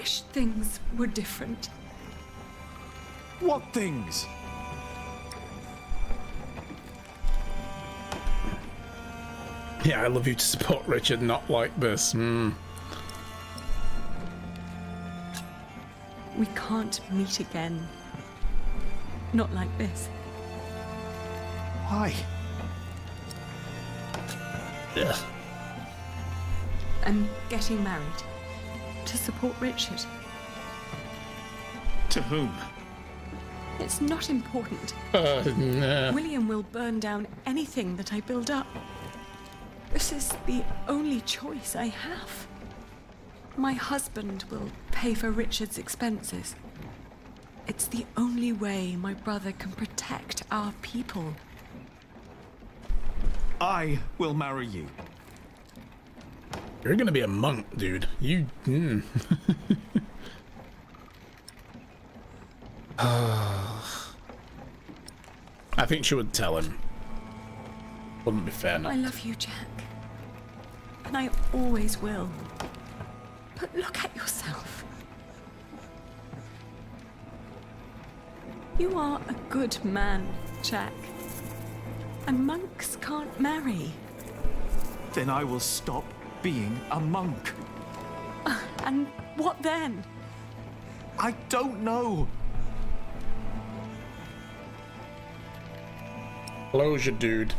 wish things were different. What things? Yeah, I love you to support Richard, not like this. We can't meet again. Not like this. Why? Yeah. I'm getting married. To support Richard. To whom? It's not important. Nah. William will burn down anything that I build up. This is the only choice I have. My husband will pay for Richard's expenses. It's the only way my brother can protect our people. I will marry you. You're gonna be a monk, dude. You. I think she would tell him. Wouldn't be fair not. I love you, Jack. And I always will. But look at yourself. You are a good man, Jack. And monks can't marry. Then I will stop being a monk. And what then? I don't know. Closure, dude.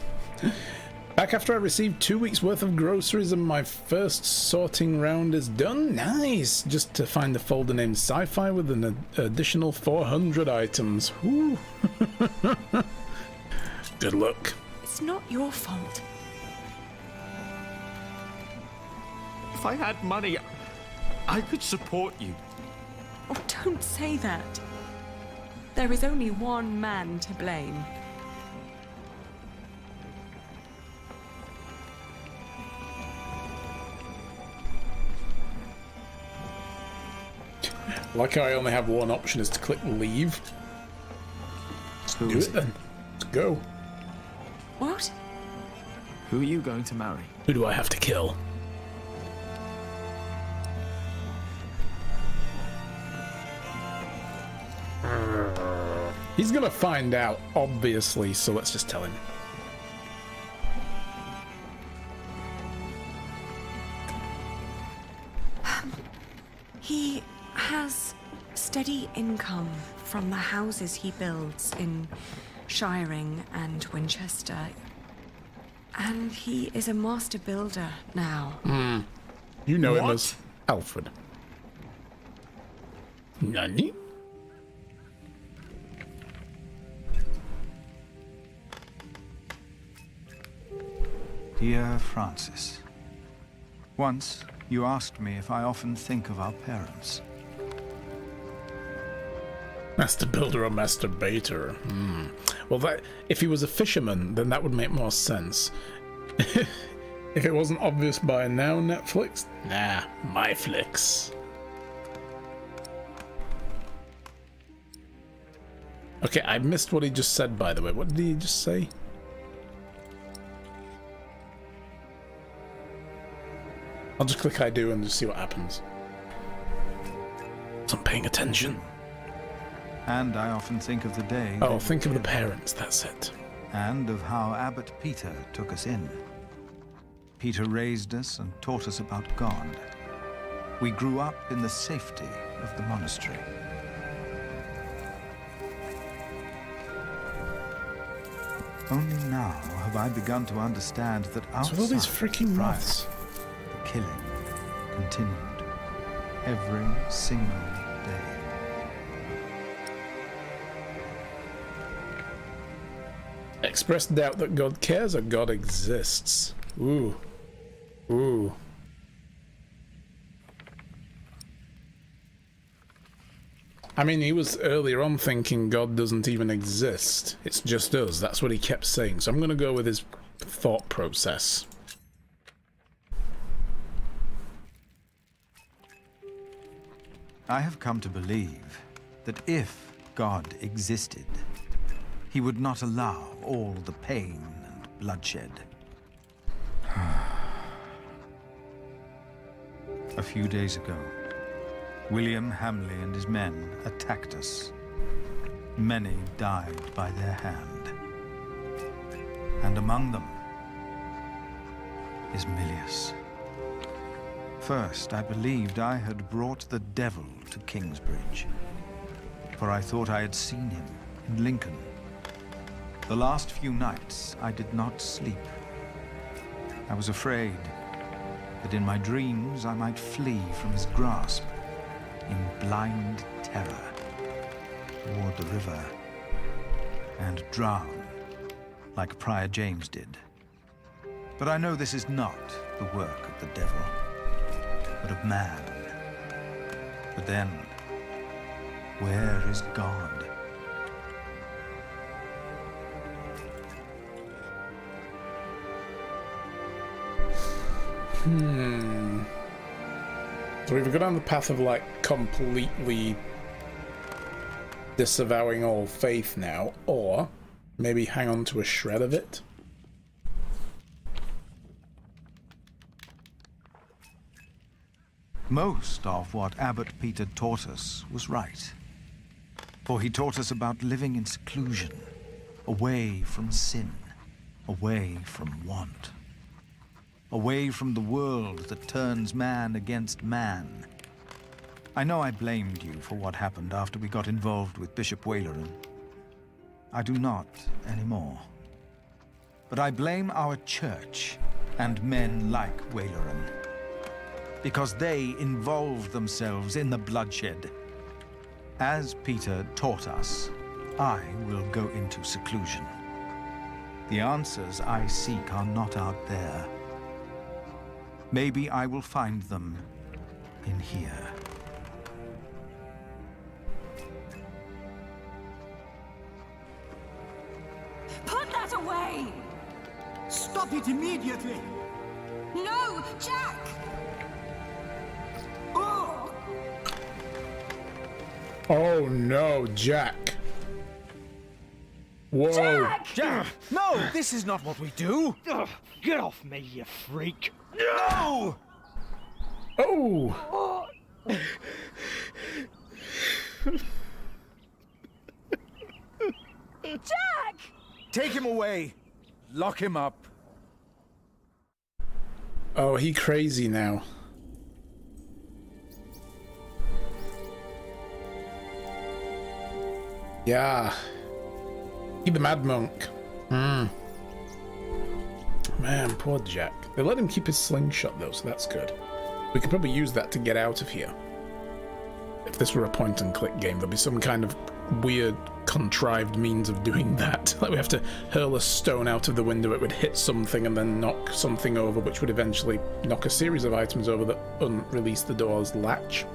Back after I received 2 weeks worth of groceries and my first sorting round is done. Nice! Just to find the folder named Sci-Fi with an additional 400 items. Woo. Good luck. It's not your fault. If I had money, I could support you. Oh, don't say that. There is only one man to blame. Like I only have one option is to click leave. Let's do it then. Let's go. What? Who are you going to marry? Who do I have to kill? He's gonna find out, obviously, so let's just tell him. He has steady income from the houses he builds in Shiring and Winchester. And he is a master builder now. You know him What? as Alfred. Nani? Dear Francis, once you asked me if I often think of our parents. Master builder or masturbator? Well, that if he was a fisherman, then that would make more sense. If it wasn't obvious by now, Netflix? Nah, my flicks. Okay, I missed what he just said, by the way. What did he just say? I'll just click I do and just see what happens. So I'm paying attention. And I often think of the day. Oh, think of the parents, that's it. And of how Abbot Peter took us in. Peter raised us and taught us about God. We grew up in the safety of the monastery. Only now have I begun to understand that outside So all these freaking Friar, moths. the killing continued every single day. Express doubt that God cares or God exists. Ooh. Ooh. I mean, he was earlier on thinking God doesn't even exist. It's just us. That's what he kept saying. So I'm going to go with his thought process. I have come to believe that if God existed, he would not allow all the pain and bloodshed. A few days ago, William Hamley and his men attacked us. Many died by their hand. And among them is Milius. First, I believed I had brought the devil to Kingsbridge, for I thought I had seen him in Lincoln. The last few nights, I did not sleep. I was afraid that in my dreams I might flee from his grasp in blind terror toward the river and drown like Prior James did. But I know this is not the work of the devil, but of man. But then, where is God? So we've gone down the path of like completely disavowing all faith now, or maybe hang on to a shred of it. Most of what Abbot Peter taught us was right. For he taught us about living in seclusion, away from sin, away from want, away from the world that turns man against man. I know I blamed you for what happened after we got involved with Bishop Waleran. I do not anymore. But I blame our church and men like Waleran, because they involved themselves in the bloodshed. As Peter taught us, I will go into seclusion. The answers I seek are not out there. Maybe I will find them in here. Put that away! Stop it immediately! No, Jack! Oh! Oh no, Jack. Whoa. Jack! Jack! No! This is not what we do! Ugh, get off me, you freak! No! Oh! Jack! Take him away! Lock him up! Oh, he crazy now. Yeah. He the mad monk. Man, poor Jack. They let him keep his slingshot though, so that's good. We could probably use that to get out of here. If this were a point and click game, there'll be some kind of weird contrived means of doing that. Like we have to hurl a stone out of the window, it would hit something and then knock something over, which would eventually knock a series of items over that release the door's latch.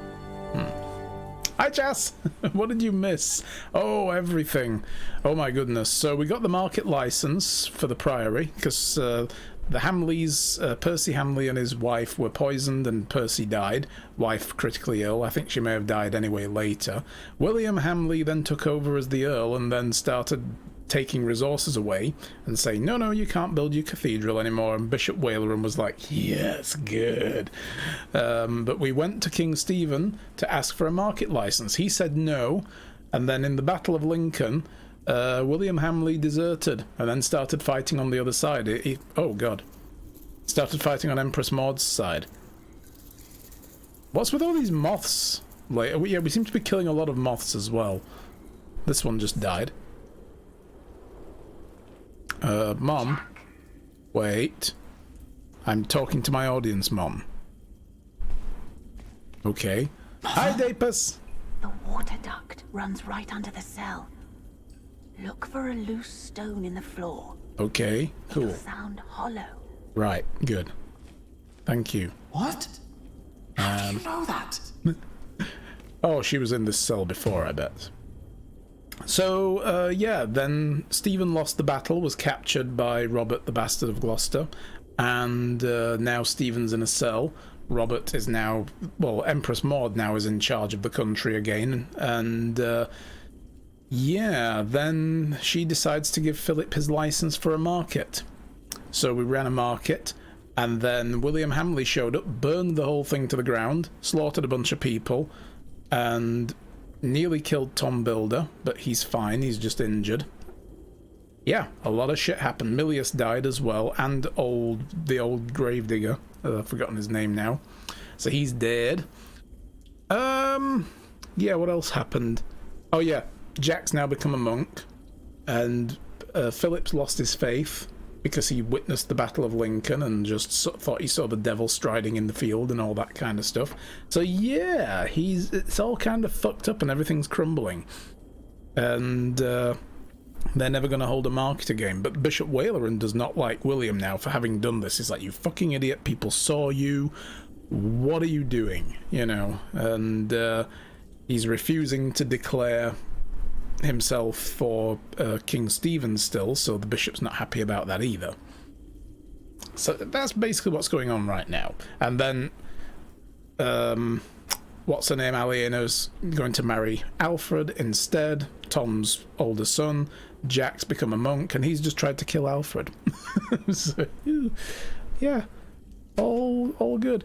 Hi, Jas! What did you miss? Oh, everything. Oh my goodness. So we got the market license for the priory, because the Hamleys, Percy Hamley and his wife were poisoned and Percy died. Wife critically ill. I think she may have died anyway later. William Hamley then took over as the Earl and then started taking resources away and saying, no, you can't build your cathedral anymore. And Bishop Waleran was like, yes, good. But we went to King Stephen to ask for a market license. He said no. And then in the Battle of Lincoln, William Hamley deserted and then started fighting on the other side. Oh, God. Started fighting on Empress Maud's side. What's with all these moths? Like, yeah, we seem to be killing a lot of moths as well. This one just died. Mom. Wait. I'm talking to my audience, Mom. Okay. Hi, Dapus! The water duct runs right under the cell. Look for a loose stone in the floor. Okay, cool. It'll sound hollow. Right, good. Thank you. What? How do you know that? Oh, she was in this cell before, I bet. So, yeah, then Stephen lost the battle, was captured by Robert the Bastard of Gloucester, and now Stephen's in a cell. Robert is now, well, Empress Maud now is in charge of the country again, and yeah, then she decides to give Philip his license for a market. So we ran a market, and then William Hamley showed up, burned the whole thing to the ground, slaughtered a bunch of people, and nearly killed Tom Builder, but he's fine, he's just injured. Yeah, a lot of shit happened. Milius died as well, and the old gravedigger. I've forgotten his name now. So he's dead. Yeah, what else happened? Oh yeah, Jack's now become a monk, and Philip's lost his faith because he witnessed the Battle of Lincoln and just thought he saw the devil striding in the field and all that kind of stuff. So yeah, it's all kind of fucked up and everything's crumbling. And they're never going to hold a market again. But Bishop Waleran does not like William now for having done this. He's like, you fucking idiot, people saw you. What are you doing? You know, and he's refusing to declare himself for King Stephen still, so the bishop's not happy about that either. So that's basically what's going on right now. And then what's her name, Aliena's going to marry Alfred instead, Tom's older son. Jack's become a monk and he's just tried to kill Alfred. So yeah, all good.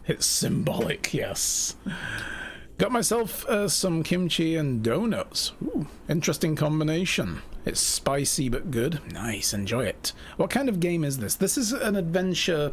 It's symbolic, yes. Got myself some kimchi and donuts. Ooh, interesting combination. It's spicy but good. Nice, enjoy it. What kind of game is this? This is an adventure,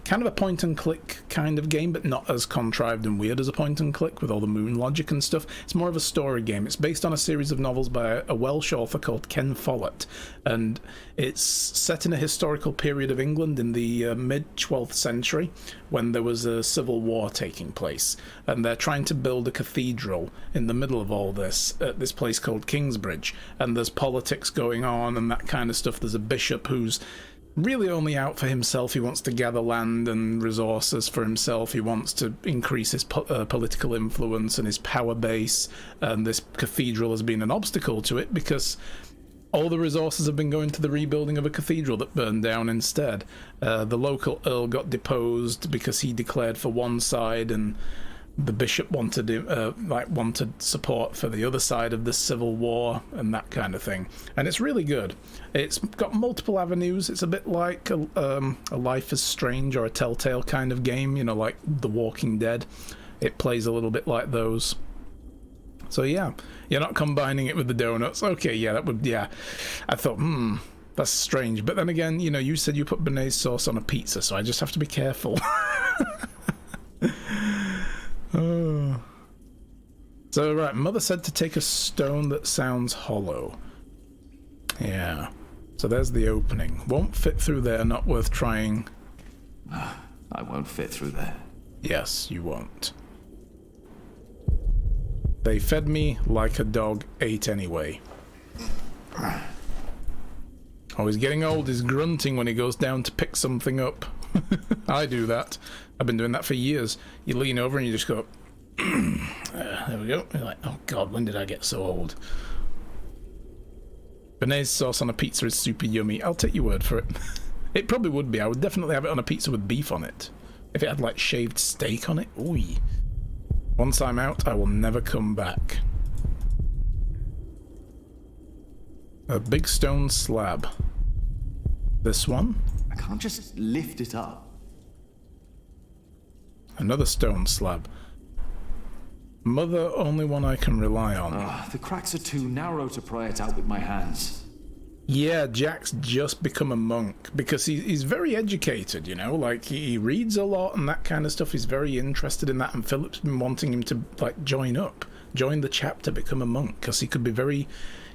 kind of a point and click kind of game, but not as contrived and weird as a point and click with all the moon logic and stuff. It's more of a story game. It's based on a series of novels by a Welsh author called Ken Follett, and it's set in a historical period of England in the mid-12th century when there was a civil war taking place, and they're trying to build a cathedral in the middle of all this at this place called Kingsbridge, and there's politics going on and that kind of stuff. There's a bishop who's really only out for himself. He wants to gather land and resources for himself. He wants to increase his political influence and his power base, and this cathedral has been an obstacle to it because all the resources have been going to the rebuilding of a cathedral that burned down instead. The local earl got deposed because he declared for one side, and the bishop wanted support for the other side of the civil war and that kind of thing. And it's really good. It's got multiple avenues. It's a bit like a Life is Strange or a Telltale kind of game, you know, like The Walking Dead. It plays a little bit like those. So yeah, you're not combining it with the donuts. Okay, yeah, that would, yeah. I thought, that's strange. But then again, you know, you said you put béarnaise sauce on a pizza, so I just have to be careful. Oh. So right, Mother said to take a stone that sounds hollow. Yeah. So there's the opening. Won't fit through there, not worth trying. I won't fit through there. Yes, you won't. They fed me like a dog ate anyway. Oh, he's getting old. He's grunting when he goes down to pick something up. I do that. I've been doing that for years. You lean over and you just go, there we go. You're like, oh god, when did I get so old? Béarnaise sauce on a pizza is super yummy. I'll take your word for it. It probably would be. I would definitely have it on a pizza with beef on it. If it had like shaved steak on it. Ooh. Once I'm out, I will never come back. A big stone slab. This one. I can't just lift it up. Another stone slab. Mother, only one I can rely on. The cracks are too narrow to pry it out with my hands. Yeah, Jack's just become a monk because he's very educated, you know, like he reads a lot and that kind of stuff. He's very interested in that, and Philip's been wanting him to like join the chapter, become a monk, because he could be very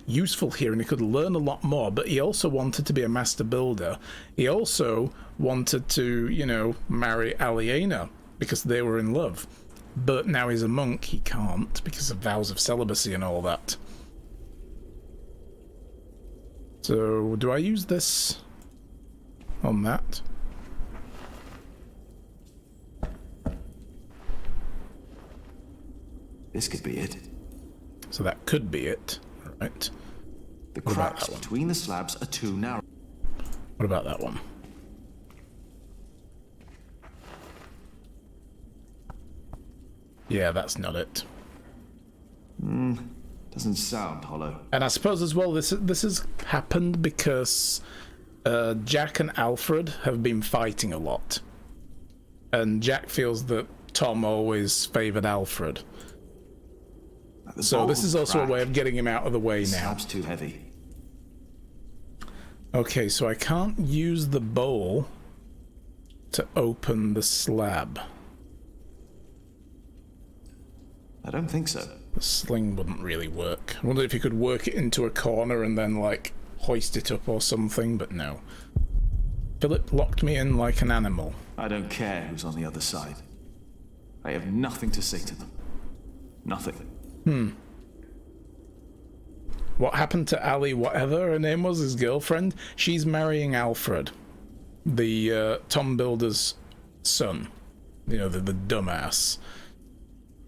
useful here and he could learn a lot more. But he also wanted to be a master builder. He also wanted to, you know, marry Aliena because they were in love. But now he's a monk, he can't because of vows of celibacy and all that. So, do I use this on that? This could be it. So that could be it, right? The cracks between the slabs are too narrow. What about that one? Yeah, that's not it. Doesn't sound hollow. And I suppose as well, this has happened because Jack and Alfred have been fighting a lot. And Jack feels that Tom always favoured Alfred. The So this bowl's is also a way cracked. of getting him out of the way The now. slab's too heavy. Okay, so I can't use the bowl to open the slab. I don't think so. The sling wouldn't really work. I wonder if you could work it into a corner and then, like, hoist it up or something, but no. Philip locked me in like an animal. I don't care who's on the other side. I have nothing to say to them. Nothing. What happened to Ali, whatever her name was, his girlfriend? She's marrying Alfred, the Tom Builder's son. You know, the dumbass.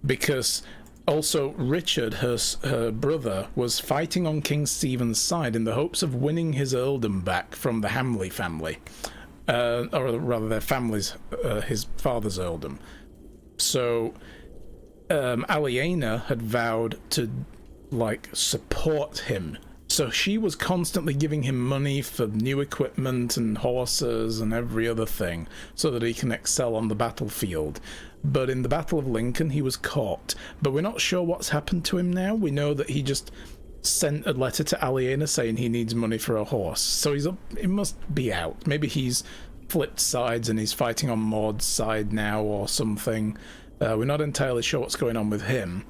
Because also Richard, her brother, was fighting on King Stephen's side in the hopes of winning his earldom back from the Hamley family. Or rather their family's, his father's earldom. So Aliena had vowed to, like, support him. So she was constantly giving him money for new equipment and horses and every other thing so that he can excel on the battlefield. But in the Battle of Lincoln, he was caught. But we're not sure what's happened to him now. We know that he just sent a letter to Aliena saying he needs money for a horse. So he must be out. Maybe he's flipped sides and he's fighting on Maud's side now or something. We're not entirely sure what's going on with him.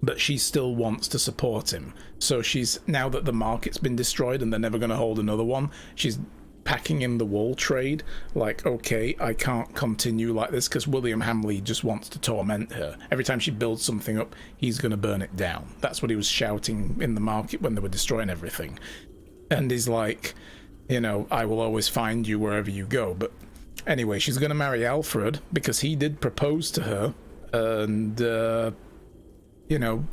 But she still wants to support him. So she's, now that the market's been destroyed and they're never going to hold another one, she's packing in the wool trade. Like, okay, I can't continue like this because William Hamley just wants to torment her. Every time she builds something up, he's going to burn it down. That's what he was shouting in the market when they were destroying everything. And he's like, you know, I will always find you wherever you go. But anyway, she's going to marry Alfred because he did propose to her. And, you know,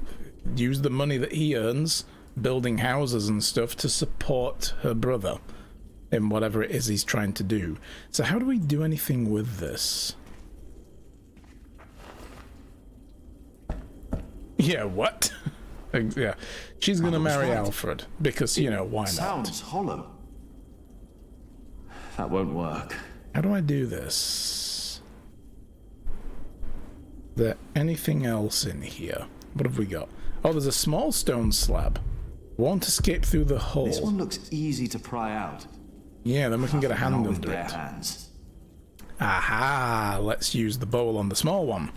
use the money that he earns building houses and stuff to support her brother in whatever it is he's trying to do. So how do we do anything with this? Yeah, what? Yeah, she's gonna marry Alfred because, you know, why not? Sounds hollow. That won't work. How do I do this? Is there anything else in here? What have we got? Oh, there's a small stone slab. Won't escape through the hole. This one looks easy to pry out. Yeah, then we can get a hand Not with under bare it. hands. Aha! Let's use the bowl on the small one.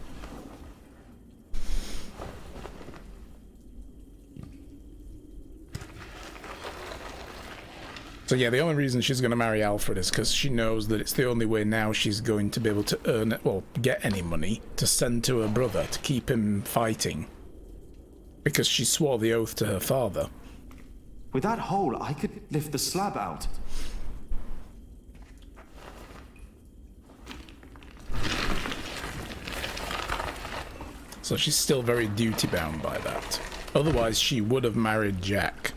So yeah, the only reason she's going to marry Alfred is because she knows that it's the only way now she's going to be able to earn, well, get any money to send to her brother to keep him fighting. Because she swore the oath to her father. With that hole, I could lift the slab out. So she's still very duty-bound by that. Otherwise, she would have married Jack.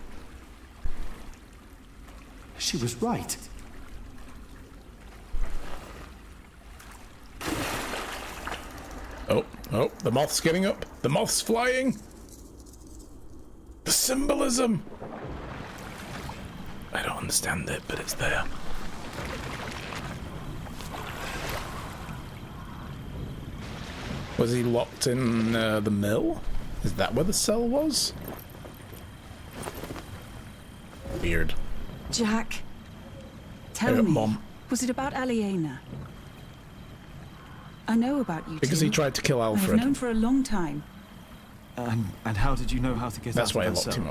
She was right. Oh, the moth's getting up. The moth's flying. The symbolism. I don't understand it, but it's there. Was he locked in the mill? Is that where the cell was? Weird. Jack, tell Hey, me, Mom. was it about Aliena? I know about you Because two. he tried to kill I've Alfred. known for a long time. And how did you know how to get That's out why he of that locked cell?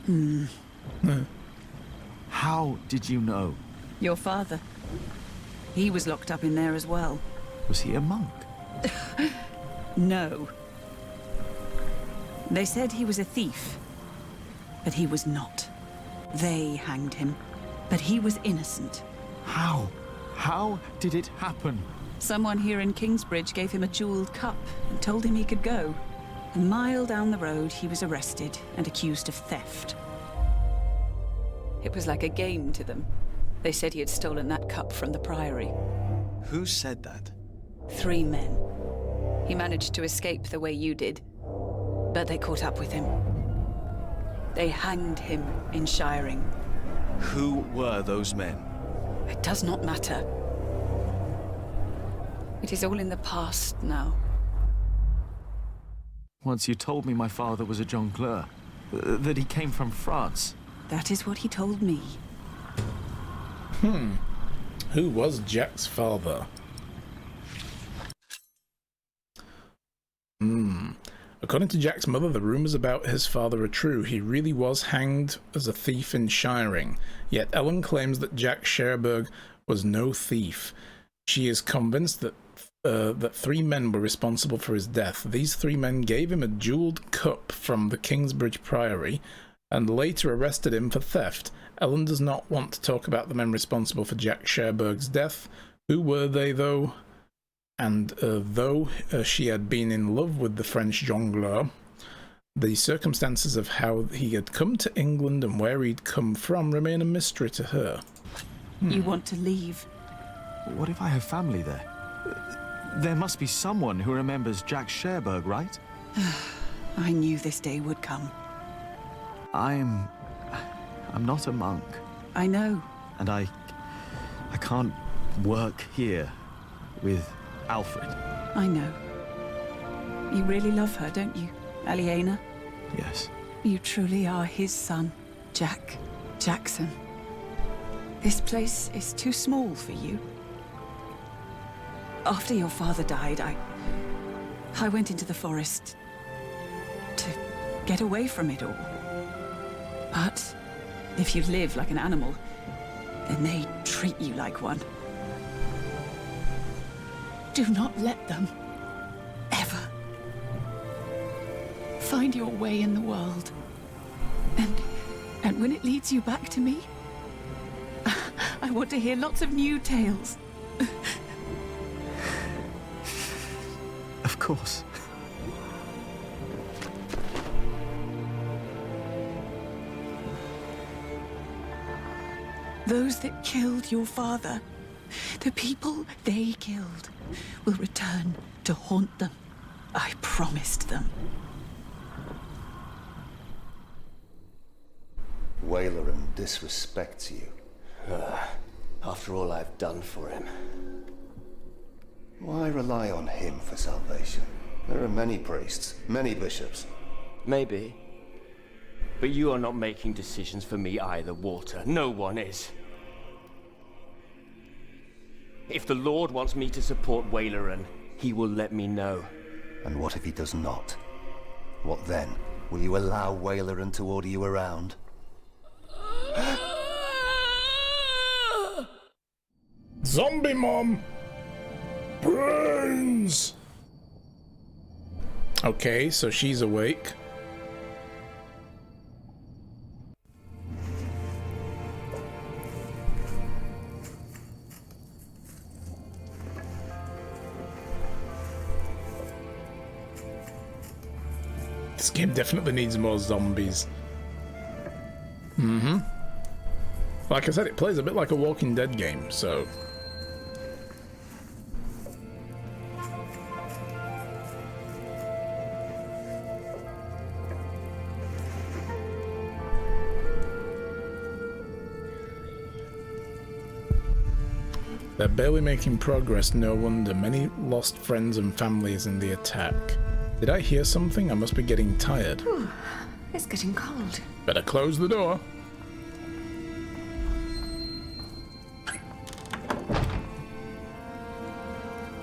him up. How did you know? Your father. He was locked up in there as well. Was he a monk? No. They said he was a thief, but he was not. They hanged him, but he was innocent. How? How did it happen? Someone here in Kingsbridge gave him a jeweled cup and told him he could go. A mile down the road, he was arrested and accused of theft. It was like a game to them. They said he had stolen that cup from the Priory. Who said that? 3 men. He managed to escape the way you did, but they caught up with him. They hanged him in Shiring. Who were those men? It does not matter. It is all in the past now. Once you told me my father was a jongleur, that he came from France. That is what he told me. Who was Jack's father? According to Jack's mother, the rumours about his father are true. He really was hanged as a thief in Shiring. Yet Ellen claims that Jack Sherberg was no thief. She is convinced that that 3 men were responsible for his death. These 3 men gave him a jewelled cup from the Kingsbridge Priory and later arrested him for theft. Ellen does not want to talk about the men responsible for Jack Sherberg's death. Who were they, though? And though she had been in love with the French jongleur, the circumstances of how he had come to England and where he'd come from remain a mystery to her. You want to leave? What if I have family there? There must be someone who remembers Jack Sherberg, right? I knew this day would come. I'm not a monk, I know. and I can't work here with Alfred. I know. You really love her, don't you, Aliena? Yes. You truly are his son, Jack Jackson. This place is too small for you. After your father died, I went into the forest to get away from it all. But if you live like an animal, then they treat you like one. Do not let them, ever, find your way in the world. And when it leads you back to me, I want to hear lots of new tales. Of course. Those that killed your father, the people they killed, will return to haunt them. I promised them. Wayleran disrespects you. After all I've done for him. Why rely on him for salvation? There are many priests, many bishops. Maybe. But you are not making decisions for me either, Walter. No one is. If the Lord wants me to support Wayleran, he will let me know. And what if he does not? What then? Will you allow Wayleran to order you around? Zombie mom! Brains! Okay, so she's awake. This game definitely needs more zombies. Like I said, it plays a bit like a Walking Dead game, so... They're barely making progress, no wonder. Many lost friends and families in the attack. Did I hear something? I must be getting tired. Ooh, it's getting cold. Better close the door.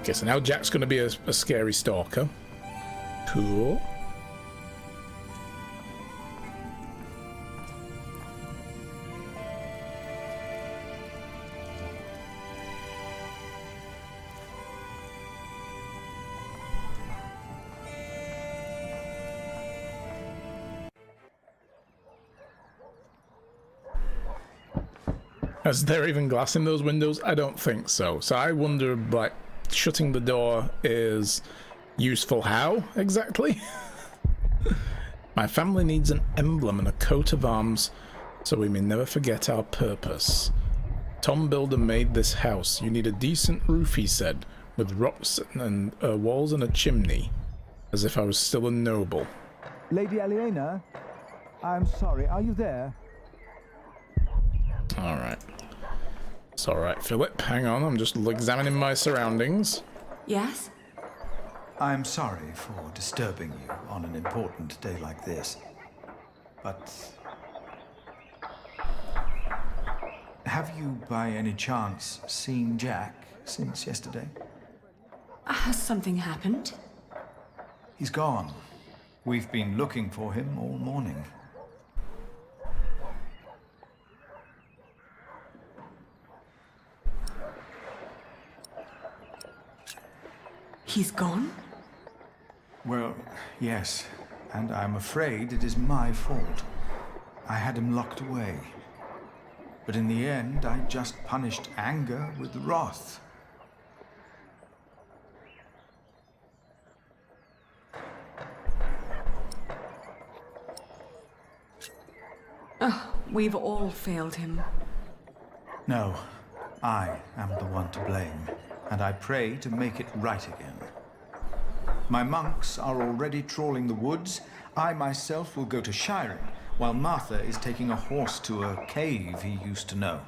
Okay, so now Jack's gonna be a scary stalker. Cool. Is there even glass in those windows? I don't think so. So I wonder, like, shutting the door is useful how, exactly? My family needs an emblem and a coat of arms so we may never forget our purpose. Tom Builder made this house. You need a decent roof, he said, with rocks and walls and a chimney. As if I was still a noble. Lady Aliena, I'm sorry, are you there? Alright. It's alright, Philip. Hang on, I'm just examining my surroundings. Yes? I'm sorry for disturbing you on an important day like this, but have you by any chance seen Jack since yesterday? Has something happened? He's gone. We've been looking for him all morning. He's gone? Well, yes, and I'm afraid it is my fault. I had him locked away. But in the end, I just punished anger with wrath. Oh, we've all failed him. No, I am the one to blame, and I pray to make it right again. My monks are already trawling the woods. I myself will go to Shiren, while Martha is taking a horse to a cave he used to know.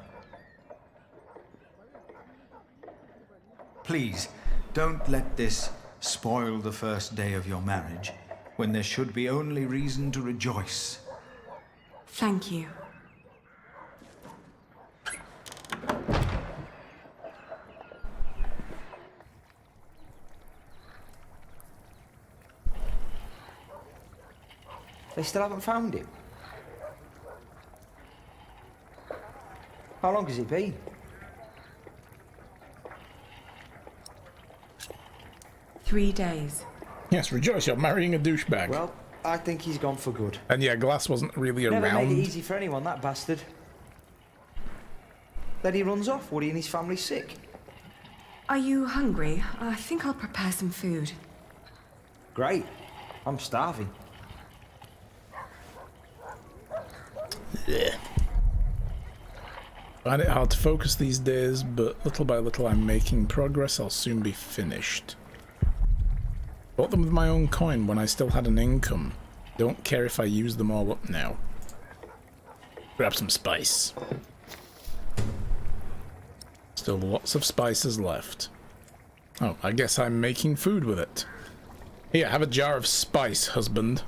Please, don't let this spoil the first day of your marriage, when there should be only reason to rejoice. Thank you. They still haven't found him? How long has it been? Three days. Yes, rejoice, you're marrying a douchebag. Well, I think he's gone for good. And yeah, Glass wasn't really Never around. made it easy for anyone, that bastard. Then he runs off. Woody and his family sick. Are you hungry? I think I'll prepare some food. Great. I'm starving. Yeah. Find it hard to focus these days, but little by little I'm making progress. I'll soon be finished. Bought them with my own coin when I still had an income. Don't care if I use them all up now. Grab some spice. Still lots of spices left. Oh, I guess I'm making food with it. Here, have a jar of spice, husband.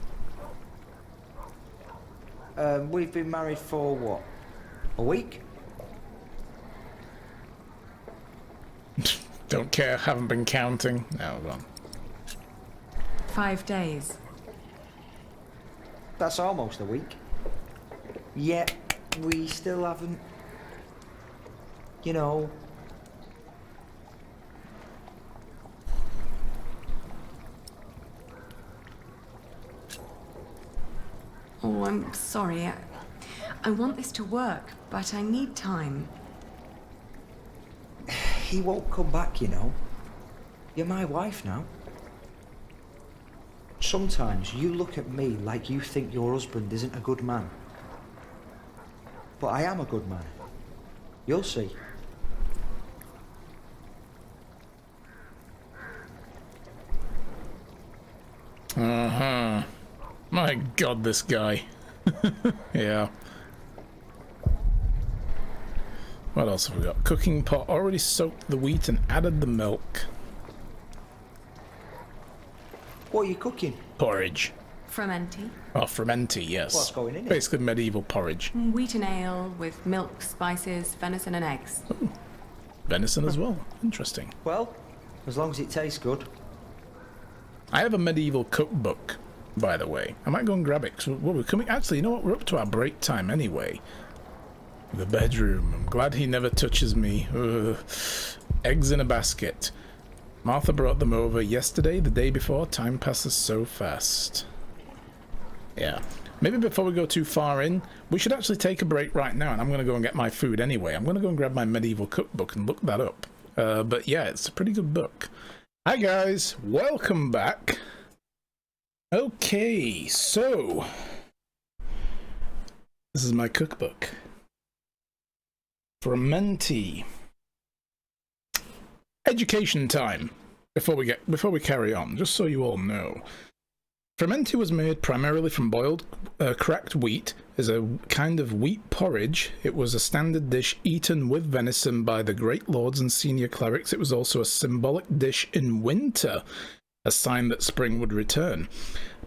We've been married for what? A week? Don't care, haven't been counting. Now, go on. 5 days. That's almost a week. Yet, we still haven't... You know... Oh, I'm sorry. I want this to work, but I need time. He won't come back, you know. You're my wife now. Sometimes you look at me like you think your husband isn't a good man. But I am a good man. You'll see. Uh-huh. My God, this guy. Yeah. What else have we got? Cooking pot. Already soaked the wheat and added the milk. What are you cooking? Porridge. Frumenti. Oh, frumenti, yes. What's going in it? Basically medieval porridge. Wheat and ale with milk, spices, venison and eggs. Ooh. Venison as well. Interesting. Well, as long as it tastes good. I have a medieval cookbook, by the way. I might go and grab it. 'Cause we're coming. Actually, you know what? We're up to our break time anyway. The bedroom. I'm glad he never touches me. Ugh. Eggs in a basket. Martha brought them over yesterday, the day before. Time passes so fast. Yeah. Maybe before we go too far in, we should actually take a break right now, and I'm going to go and get my food anyway. I'm going to go and grab my medieval cookbook and look that up. But yeah, it's a pretty good book. Hi guys, welcome back. Okay, so this is my cookbook. Frumenti. Education time. Before we carry on, just so you all know. Fermenti was made primarily from boiled, cracked wheat as a kind of wheat porridge. It was a standard dish eaten with venison by the great lords and senior clerics. It was also a symbolic dish in winter, a sign that spring would return.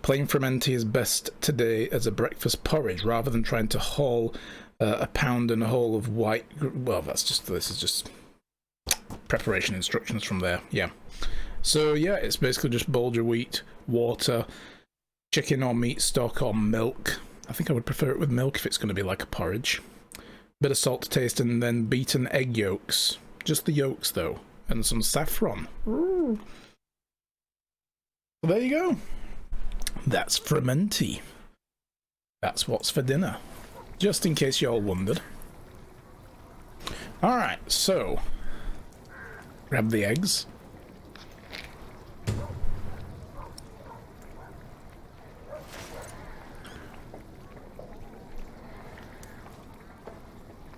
Plain Fermenti is best today as a breakfast porridge, rather than trying to haul a pound and a whole of white... Well, this is just preparation instructions from there, yeah. So, yeah, it's basically just boiled your wheat, water, chicken or meat stock or milk. I think I would prefer it with milk if it's going to be like a porridge. Bit of salt to taste, and then beaten egg yolks. Just the yolks, though. And some saffron. Ooh. So there you go. That's Fermenti. That's what's for dinner. Just in case you all wondered. Alright, so... grab the eggs.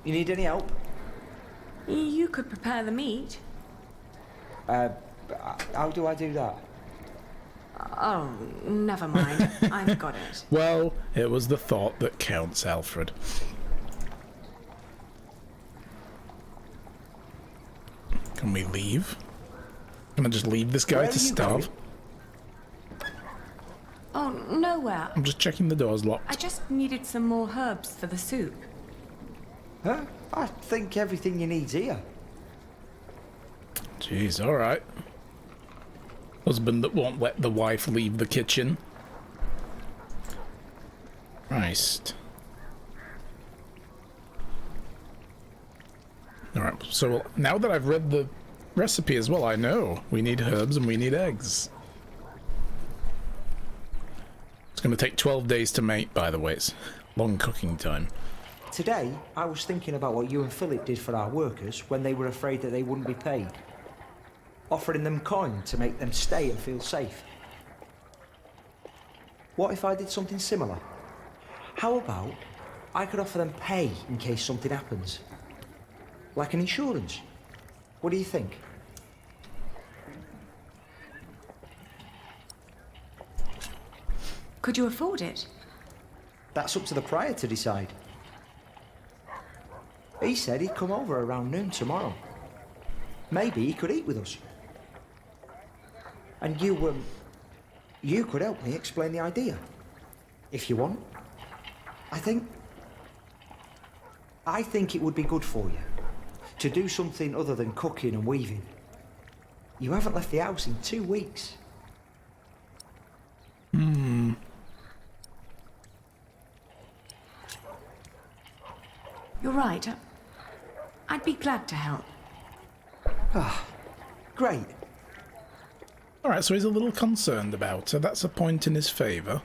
You need any help? You could prepare the meat. How do I do that? Oh, never mind. I've got it. Well, it was the thought that counts, Alfred. Can we leave? Can I just leave this guy to starve? Oh, nowhere. I'm just checking the door's locked. I just needed some more herbs for the soup. Huh? I think everything you need's here. Jeez, alright. Husband that won't let the wife leave the kitchen. Christ. Alright, so now that I've read the recipe as well, I know we need herbs and we need eggs. It's going to take 12 days to make, by the way. It's long cooking time. Today, I was thinking about what you and Philip did for our workers when they were afraid that they wouldn't be paid. Offering them coin to make them stay and feel safe. What if I did something similar? How about I could offer them pay in case something happens? Like an insurance. What do you think? Could you afford it? That's up to the prior to decide. He said he'd come over around noon tomorrow. Maybe he could eat with us. And you could help me explain the idea. If you want. I think it would be good for you. To do something other than cooking and weaving. You haven't left the house in 2 weeks. You're right. I'd be glad to help. Ah, great. Alright, so he's a little concerned about her. That's a point in his favour.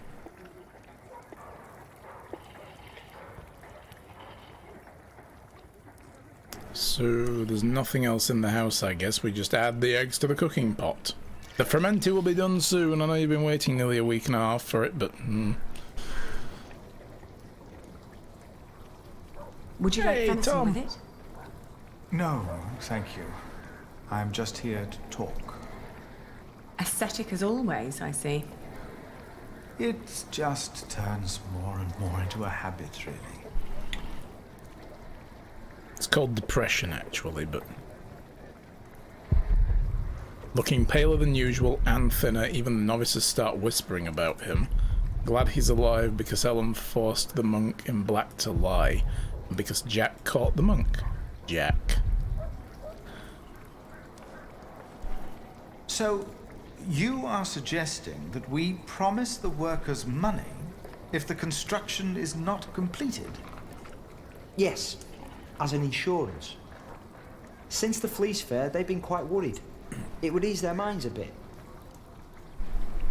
So there's nothing else in the house, I guess. We just add the eggs to the cooking pot. The fermenti will be done soon. I know you've been waiting nearly a week and a half for it, but... Would you like venison Tom. with it? No, thank you. I'm just here to talk. Ascetic as always, I see. It just turns more and more into a habit, really. It's called depression, actually, but... Looking paler than usual and thinner, even the novices start whispering about him. Glad he's alive because Ellen forced the monk in black to lie. And because Jack caught the monk. Jack. So, you are suggesting that we promise the workers money if the construction is not completed? Yes, as an insurance. Since the Fleece Fair, they've been quite worried. It would ease their minds a bit.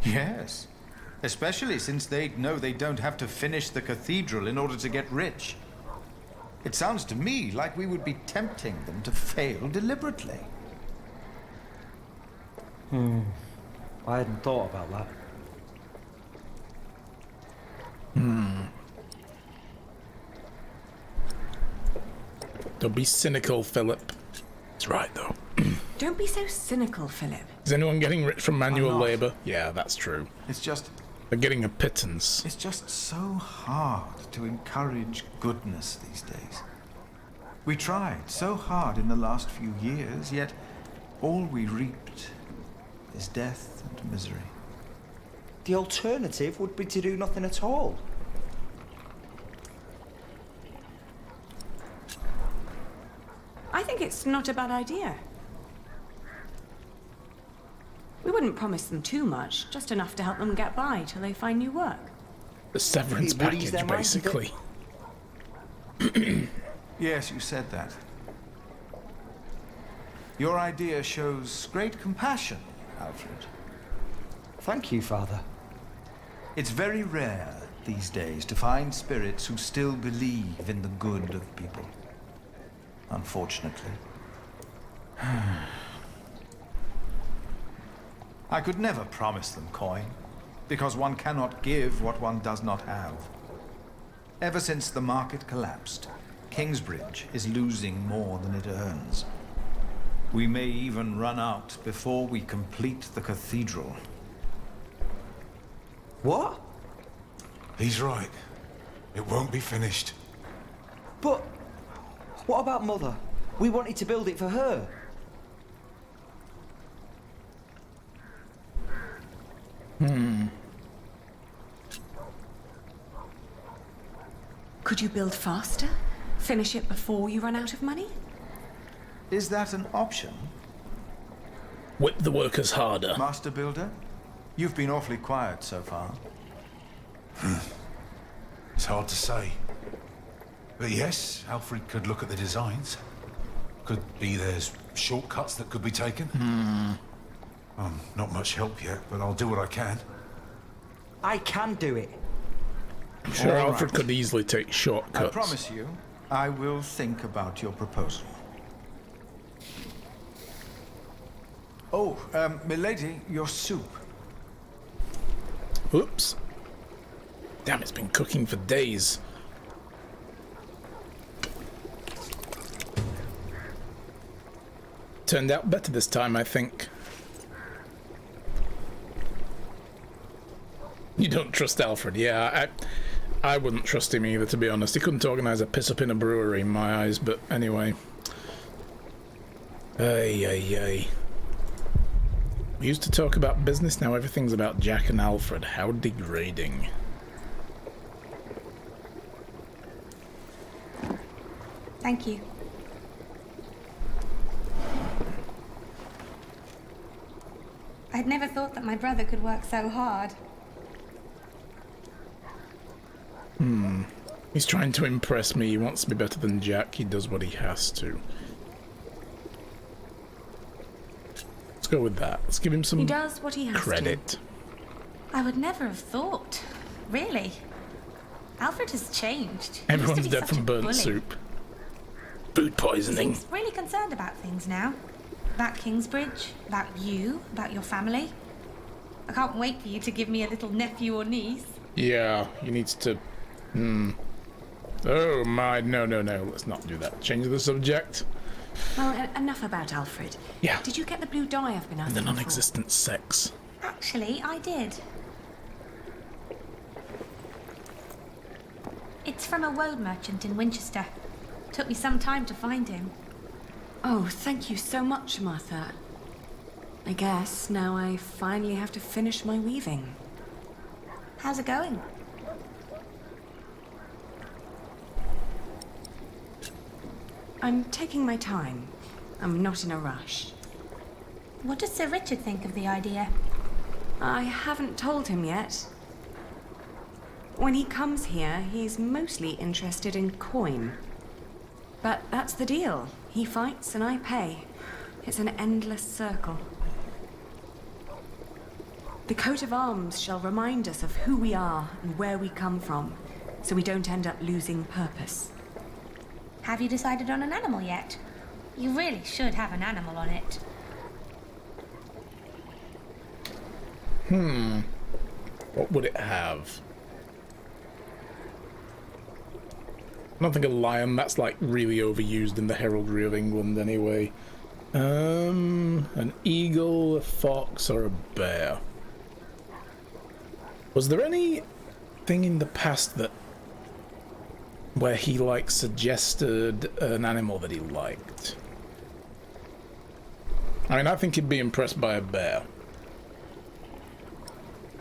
Yes, especially since they know they don't have to finish the cathedral in order to get rich. It sounds to me like we would be tempting them to fail deliberately. I hadn't thought about that. Don't be cynical, Philip. It's right, though. Don't be so cynical, Philip. Is anyone getting rich from manual I'm not. labour? Yeah, that's true. It's just, They're getting a pittance. It's just so hard to encourage goodness these days. We tried so hard in the last few years, yet all we reaped is death and misery. The alternative would be to do nothing at all. I think it's not a bad idea. We wouldn't promise them too much, just enough to help them get by till they find new work. The severance It would ease package, their minds a bit. basically. Yes, you said that. Your idea shows great compassion, Alfred. Thank you, Father. It's very rare these days to find spirits who still believe in the good of people. Unfortunately. I could never promise them coin, because one cannot give what one does not have. Ever since the market collapsed, Kingsbridge is losing more than it earns. We may even run out before we complete the cathedral. What? He's right. It won't be finished. But what about Mother? We wanted to build it for her. Could you build faster? Finish it before you run out of money? Is that an option, Whip the workers harder. Master Builder? You've been awfully quiet so far. It's hard to say. But yes, Alfred could look at the designs. Could be there's shortcuts that could be taken. Not much help yet, but I'll do what I can. I can do it. I'm sure All Alfred right. could easily take shortcuts. I promise you, I will think about your proposal. Oh, milady, your soup. Oops. Damn, it's been cooking for days. Turned out better this time, I think. You don't trust Alfred? Yeah, I wouldn't trust him either, to be honest. He couldn't organise a piss up in a brewery in my eyes, but anyway. Ay. We used to talk about business, now everything's about Jack and Alfred. How degrading. Thank you. I'd never thought that my brother could work so hard. He's trying to impress me. He wants to be better than Jack. He does what he has to. Let's go with that. Let's give him some He does what he has credit. I would never have thought. Really. Alfred has changed. He used to Everyone's be dead such from a burnt bully. soup. Food poisoning. He's really concerned about things now. About Kingsbridge, about you, about your family. I can't wait for you to give me a little nephew or niece. Yeah, he needs to... Oh my, no. Let's not do that. Change the subject. Well, enough about Alfred. Yeah. Did you get the blue dye I've been And asking the for? non-existent sex. Actually, I did. It's from a woad merchant in Winchester. Took me some time to find him. Oh, thank you so much, Martha. I guess now I finally have to finish my weaving. How's it going? I'm taking my time. I'm not in a rush. What does Sir Richard think of the idea? I haven't told him yet. When he comes here, he's mostly interested in coin. But that's the deal. He fights and I pay. It's an endless circle. The coat of arms shall remind us of who we are and where we come from, so we don't end up losing purpose. Have you decided on an animal yet? You really should have an animal on it. What would it have? I don't think a lion. That's like really overused in the heraldry of England anyway. An eagle, a fox, or a bear? Was there anything in the past that where he like suggested an animal that he liked? I mean, I think he'd be impressed by a bear.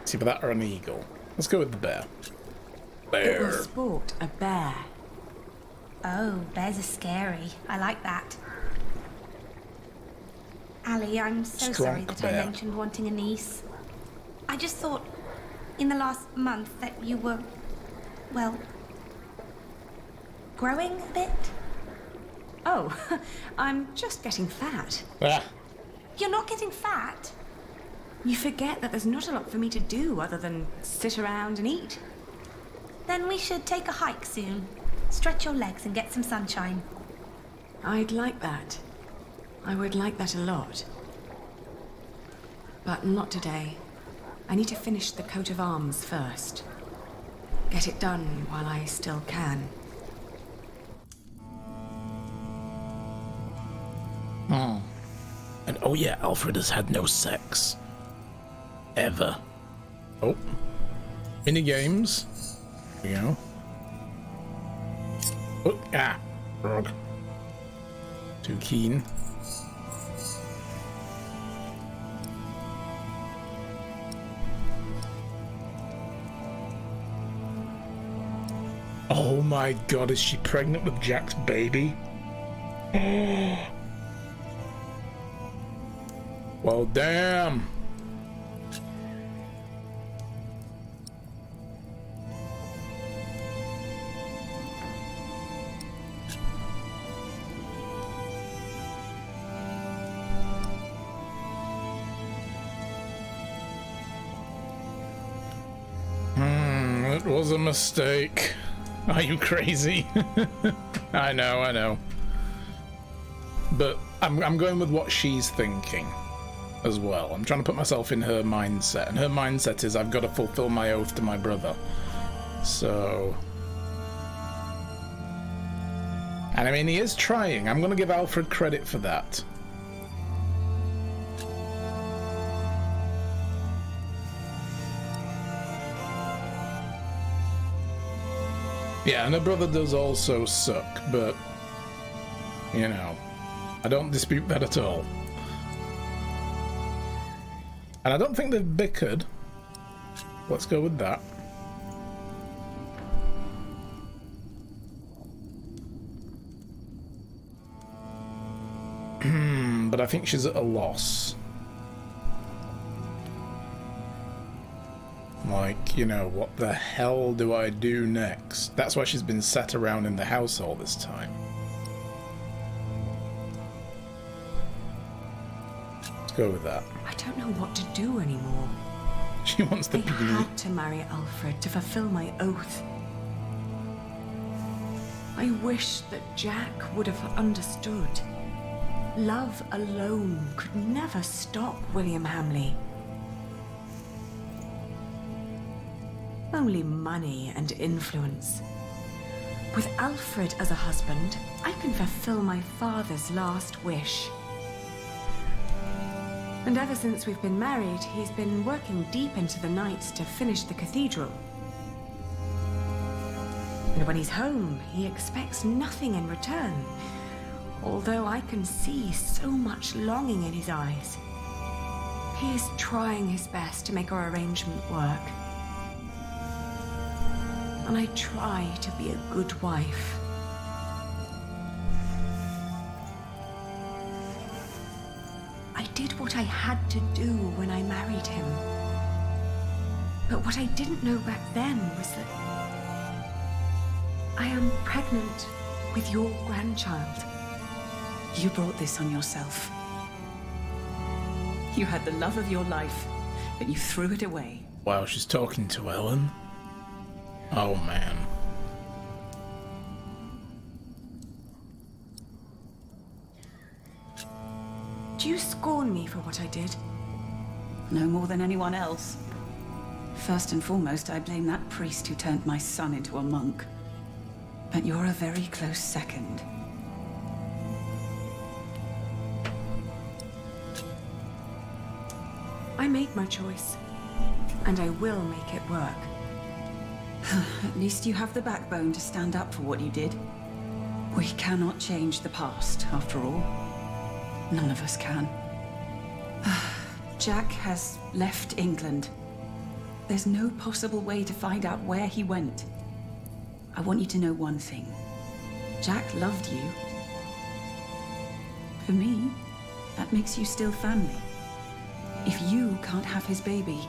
It's either that or an eagle. Let's go with the bear. It Bear. will sport a bear. Oh, bears are scary. I like that. Ali, I'm so sorry Strong that bear. I mentioned wanting a niece. I just thought in the last month that you were, well, growing a bit. Oh, I'm just getting fat. Ah, You're not getting fat. You forget that there's not a lot for me to do other than sit around and eat. Then we should take a hike soon. Stretch your legs and get some sunshine. I'd like that. I would like that a lot. But not today. I need to finish the coat of arms first. Get it done while I still can. and oh yeah, Alfred has had no sex. Ever. Oh. Mini games. Here we go. Oh, ah. Frog. Too keen. Oh my god, is she pregnant with Jack's baby? Well, damn. It was a mistake. Are you crazy? I know. But I'm going with what she's thinking as well. I'm trying to put myself in her mindset, and her mindset is I've got to fulfill my oath to my brother. So... And I mean, he is trying. I'm going to give Alfred credit for that. Yeah, and her brother does also suck, but, you know, I don't dispute that at all. And I don't think they've bickered. Let's go with that. But I think she's at a loss. Like, you know, what the hell do I do next? That's why she's been sat around in the house all this time. Let's go with that. I don't know what to do anymore. She wants to I be... had to marry Alfred to fulfill my oath. I wish that Jack would have understood. Love alone could never stop William Hamley. Only money and influence. With Alfred as a husband, I can fulfill my father's last wish. And ever since we've been married, he's been working deep into the night to finish the cathedral. And when he's home, he expects nothing in return, although I can see so much longing in his eyes. He is trying his best to make our arrangement work. And I try to be a good wife. I did what I had to do when I married him. But what I didn't know back then was that I am pregnant with your grandchild. You brought this on yourself. You had the love of your life, but you threw it away. Wow, she's talking to Ellen. Oh, man. Do you scorn me for what I did? No more than anyone else. First and foremost, I blame that priest who turned my son into a monk. But you're a very close second. I made my choice. And I will make it work. At least you have the backbone to stand up for what you did. We cannot change the past, after all. None of us can. Jack has left England. There's no possible way to find out where he went. I want you to know one thing. Jack loved you. For me, that makes you still family. If you can't have his baby,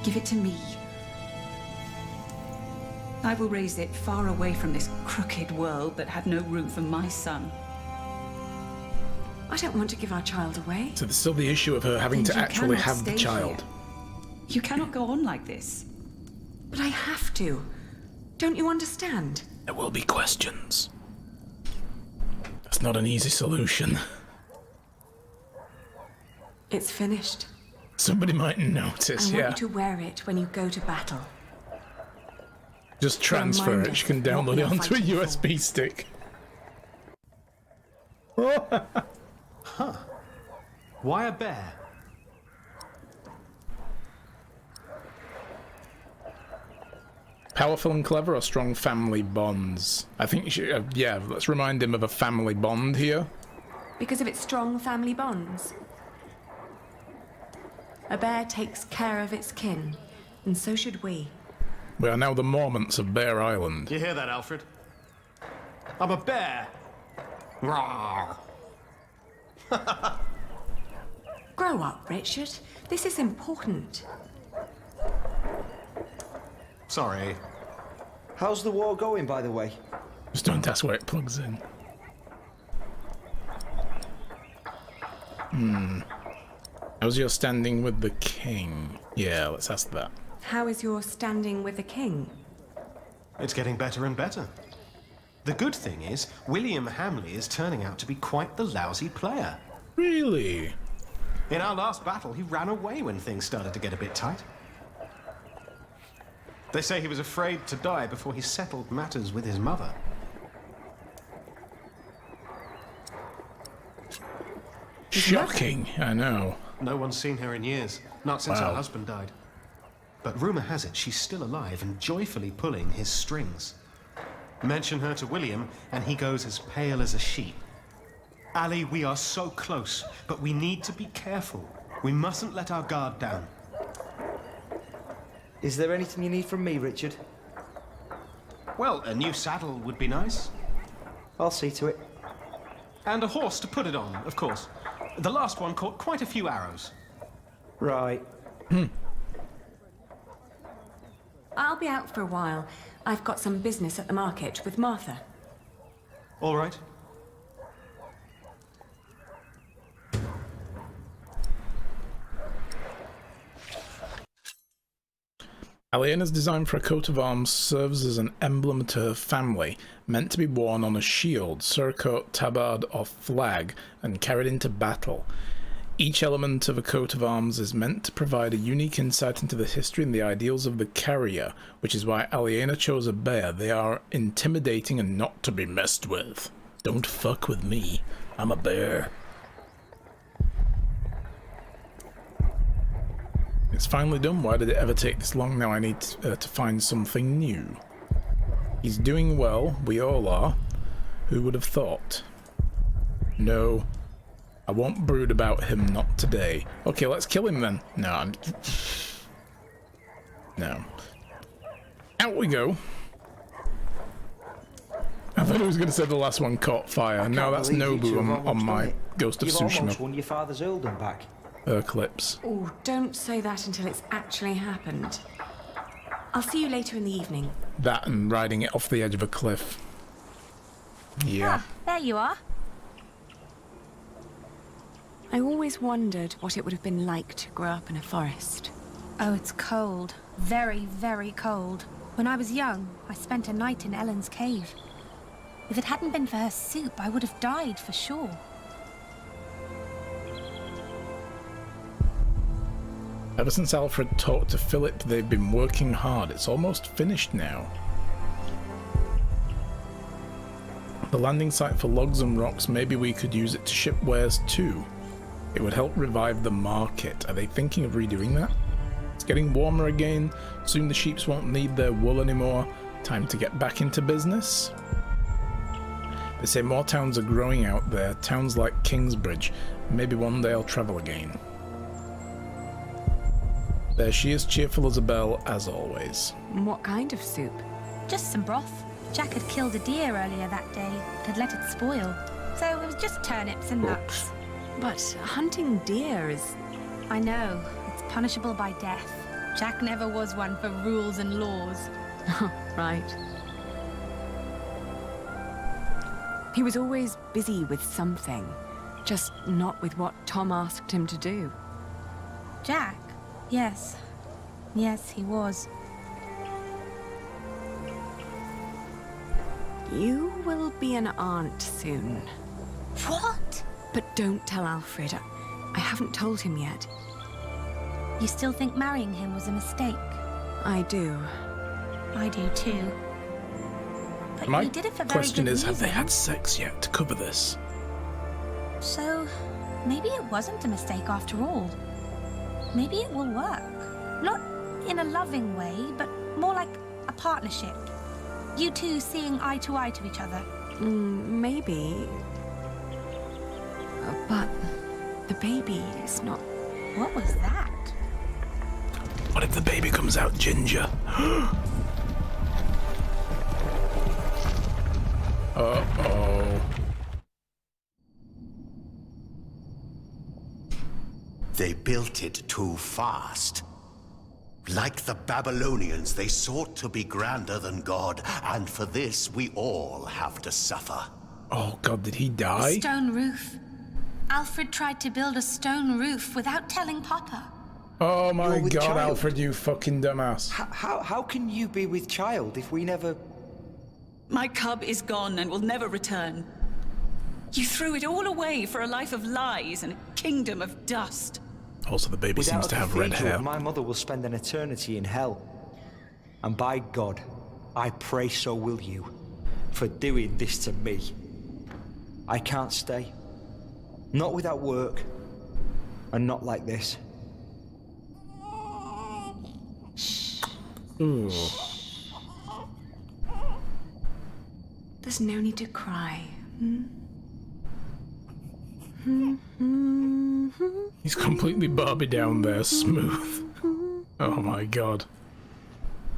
give it to me. I will raise it far away from this crooked world that had no room for my son. I don't want to give our child away. So there's still the issue of her having And to you actually cannot have the stay child. here. You cannot go on like this. But I have to. Don't you understand? There will be questions. That's not an easy solution. It's finished. Somebody might notice, I want yeah. you to wear it when you go to battle. Just transfer remind it. us You can of what download we it are onto a fighting for. USB stick. Why a bear? Powerful and clever or strong family bonds? I think you should, yeah, let's remind him of a family bond here. Because of its strong family bonds. A bear takes care of its kin, and so should we. We are now the Mormonts of Bear Island. You hear that, Alfred? I'm a bear. Rawr. Grow up, Richard. This is important. Sorry. How's the war going, by the way? Just don't ask where it plugs in. How's your standing with the king? Yeah, let's ask that. How is your standing with the king? It's getting better and better. The good thing is, William Hamley is turning out to be quite the lousy player. Really? In our last battle, he ran away when things started to get a bit tight. They say he was afraid to die before he settled matters with his mother. Shocking, I know. No one's seen her in years, not since her Wow. husband died. But rumor has it she's still alive and joyfully pulling his strings. Mention her to William, and he goes as pale as a sheep. Ali, we are so close, but we need to be careful. We mustn't let our guard down. Is there anything you need from me, Richard? Well, a new saddle would be nice. I'll see to it. And a horse to put it on, of course. The last one caught quite a few arrows. Right. I'll be out for a while. I've got some business at the market with Martha. All right. Aliena's design for a coat of arms serves as an emblem to her family, meant to be worn on a shield, surcoat, tabard, or flag, and carried into battle. Each element of a coat of arms is meant to provide a unique insight into the history and the ideals of the carrier, which is why Aliena chose a bear. They are intimidating and not to be messed with. Don't fuck with me. I'm a bear. It's finally done. Why did it ever take this long? Now I need to find something new. He's doing well. We all are. Who would have thought? No. I won't brood about him, not today. Okay, let's kill him then. No, No. Out we go. I thought he was going to say the last one caught fire. No, that's Nobu on my Ghost of You've almost Tsushima won your father's earldom back. Eclipse. Oh, don't say that until it's actually happened. I'll see you later in the evening. That and riding it off the edge of a cliff. Yeah. There you are. I always wondered what it would have been like to grow up in a forest. Oh, it's cold. Very, very cold. When I was young, I spent a night in Ellen's cave. If it hadn't been for her soup, I would have died for sure. Ever since Alfred talked to Philip, they've been working hard. It's almost finished now. The landing site for logs and rocks, maybe we could use it to ship wares too. It would help revive the market. Are they thinking of redoing that? getting warmer again. Soon the sheep won't need their wool anymore. Time to get back into business. They say more towns are growing out there, towns like Kingsbridge. Maybe one day I'll travel again. There she is, cheerful as a bell, as always. What kind of soup? Just some broth. Jack had killed a deer earlier that day, but had let it spoil. So it was just turnips and nuts. But hunting deer is... I know. It's punishable by death. Jack never was one for rules and laws. Right. He was always busy with something, just not with what Tom asked him to do. Jack? Yes. Yes, he was. You will be an aunt soon. What? But don't tell Alfred. I haven't told him yet. You still think marrying him was a mistake? I do. I do too. But My you did it for very question good is, have they reason. had sex yet to cover this? So, maybe it wasn't a mistake after all. Maybe it will work. Not in a loving way, but more like a partnership. You two seeing eye to each other. Maybe. But the baby is not... What was that? What if the baby comes out ginger? Uh-oh. They built it too fast. Like the Babylonians, they sought to be grander than God, and for this we all have to suffer. Oh God, did he A die? stone roof. Alfred tried to build a stone roof without telling Papa. Oh my You're with God, child. Alfred, you fucking dumbass. How can you be with child if we never... My cub is gone and will never return. You threw it all away for a life of lies and a kingdom of dust. Also, the baby seems to have red hair. My mother will spend an eternity in hell. And by God, I pray so will you, for doing this to me. I can't stay. Not without work, and not like this. Ooh. There's no need to cry. He's completely Barbie down there, smooth. Oh my God.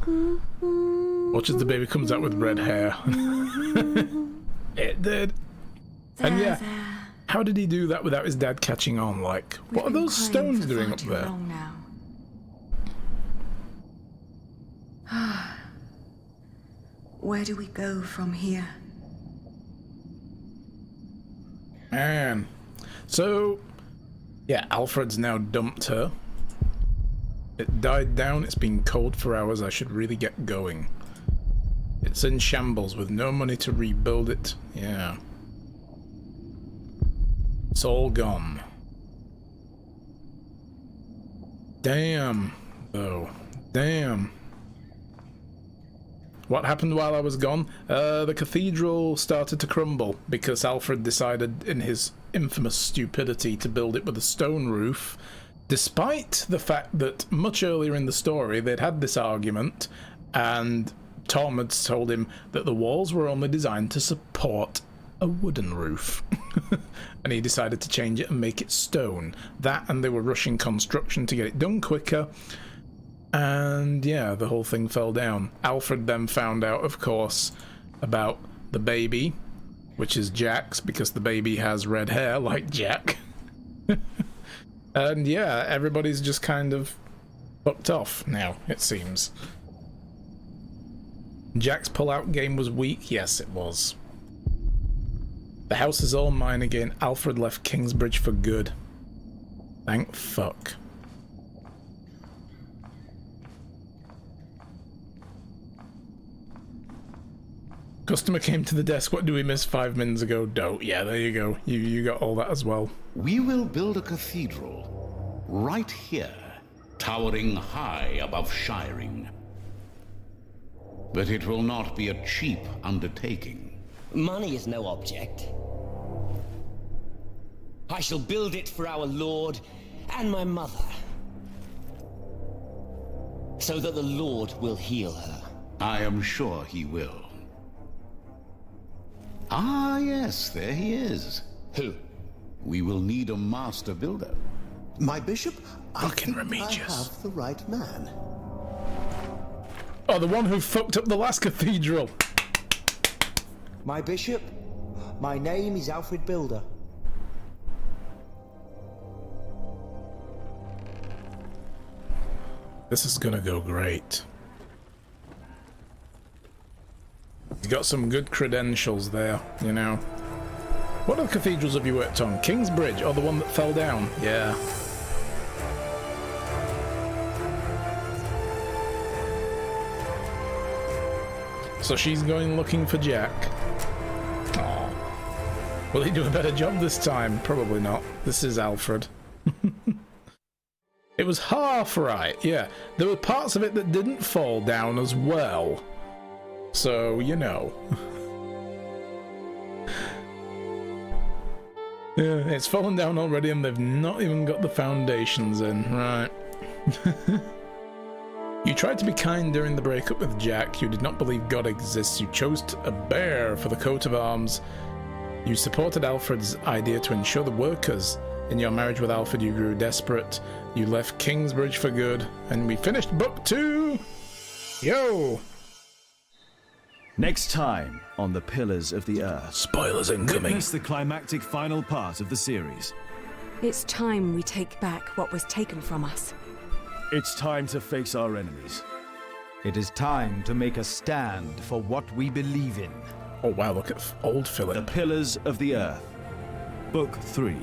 Watch as the baby comes out with red hair. It did. And yeah, how did he do that without his dad catching on? Like, what are those stones doing up there? Where do we go from here? Man. So, yeah, Alfred's now dumped her. It died down, it's been cold for hours, I should really get going. It's in shambles with no money to rebuild it. Yeah. It's all gone. Damn, though. Damn. What happened while I was gone? The cathedral started to crumble because Alfred decided in his infamous stupidity to build it with a stone roof, despite the fact that much earlier in the story they'd had this argument and Tom had told him that the walls were only designed to support a wooden roof. And he decided to change it and make it stone. That, and they were rushing construction to get it done quicker. And yeah, the whole thing fell down. Alfred then found out, of course, about the baby, which is Jack's, because the baby has red hair like Jack. And yeah, everybody's just kind of fucked off now, it seems. Jack's pull-out game was weak. Yes, it was. The house is all mine again. Alfred left Kingsbridge for good. Thank fuck. Customer came to the desk. What do we miss 5 minutes ago? Don't. Yeah, there you go. You got all that as well. We will build a cathedral right here, towering high above Shiring. But it will not be a cheap undertaking. Money is no object. I shall build it for our Lord and my mother. so that the Lord will heal her. I am sure he will. Ah, yes, there he is. Who? We will need a master builder. My bishop? Fucking I Remigius. have the right man. Oh, the one who fucked up the last cathedral. My bishop, my name is Alfred Builder. This is gonna go great. He's got some good credentials there, you know. What other cathedrals have you worked on? Kingsbridge, or the one that fell down? Yeah. So she's going looking for Jack. Aww. Will he do a better job this time? Probably not. This is Alfred. It was half right, yeah. There were parts of it that didn't fall down as well. So, you know. Yeah, it's fallen down already and they've not even got the foundations in. Right. You tried to be kind during the breakup with Jack. You did not believe God exists. You chose a bear for the coat of arms. You supported Alfred's idea to ensure the workers. In your marriage with Alfred, you grew desperate. You left Kingsbridge for good. And we finished book 2. Yo! Next time on The Pillars of the Earth. Spoilers incoming. Witness the climactic final part of the series. It's time we take back what was taken from us. It's time to face our enemies. It is time to make a stand for what we believe in. Oh wow, look at old Philip. The Pillars of the Earth. Book 3.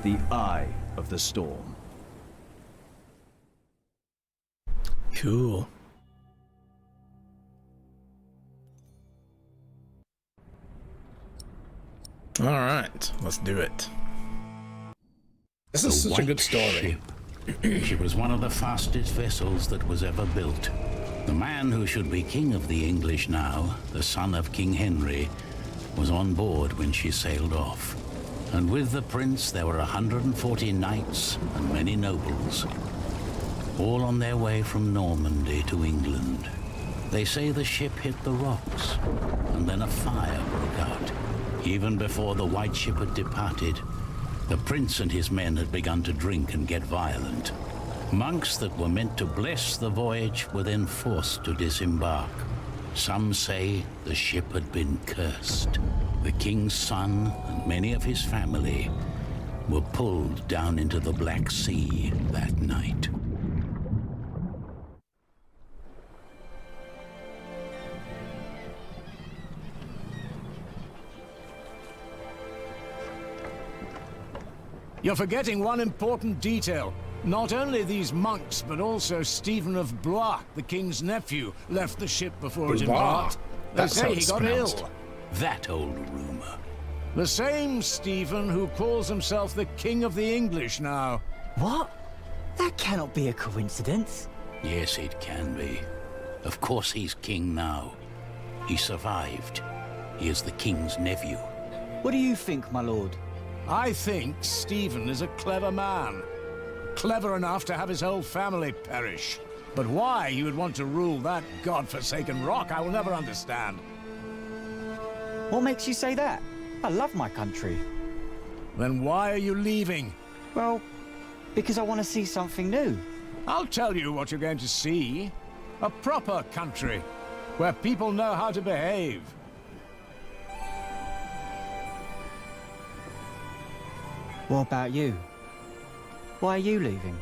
The Eye of the Storm. Cool. Alright, let's do it. This is such a good story. She was one of the fastest vessels that was ever built. The man who should be king of the English now, the son of King Henry, was on board when she sailed off. And with the prince there were 140 knights and many nobles, all on their way from Normandy to England. They say the ship hit the rocks, and then a fire broke out. Even before the White Ship had departed, the prince and his men had begun to drink and get violent. Monks that were meant to bless the voyage were then forced to disembark. Some say the ship had been cursed. The king's son and many of his family were pulled down into the Black Sea that night. You're forgetting one important detail. Not only these monks, but also Stephen of Blois, the king's nephew, left the ship before it embarked. They say he got ill. That old rumor. The same Stephen who calls himself the King of the English now. What? That cannot be a coincidence. Yes, it can be. Of course he's king now. He survived. He is the king's nephew. What do you think, my lord? I think Stephen is a clever man. Clever enough to have his whole family perish. But why he would want to rule that godforsaken rock, I will never understand. What makes you say that? I love my country. Then why are you leaving? Well, because I want to see something new. I'll tell you what you're going to see. A proper country, where people know how to behave. What about you? Why are you leaving?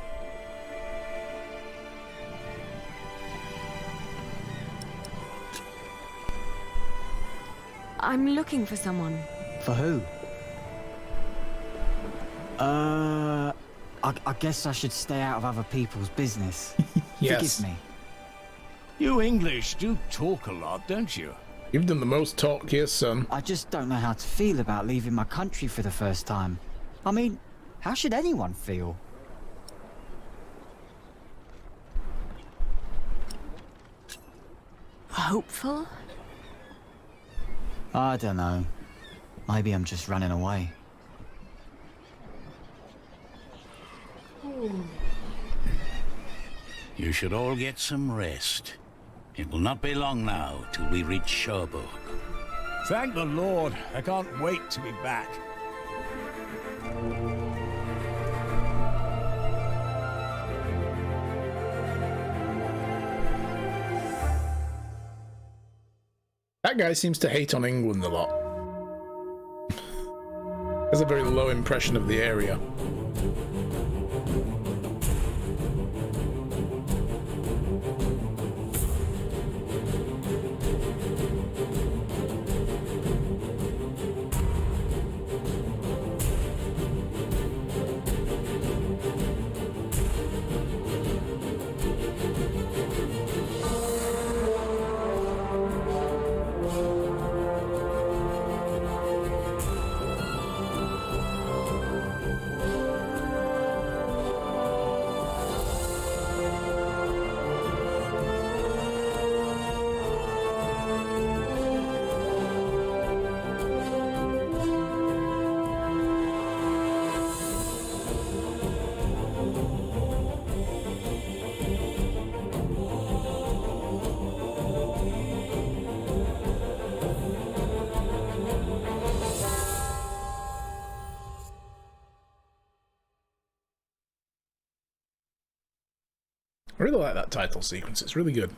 I'm looking for someone. For who? I guess I should stay out of other people's business. Yes. Forgive me. You English do talk a lot, don't you? You've done the most talk here, son. I just don't know how to feel about leaving my country for the first time. I mean, how should anyone feel? Hopeful? I don't know. Maybe I'm just running away. You should all get some rest. It will not be long now till we reach Cherbourg. Thank the Lord. I can't wait to be back. That guy seems to hate on England a lot. Has a very low impression of the area. I really like that title sequence, it's really good.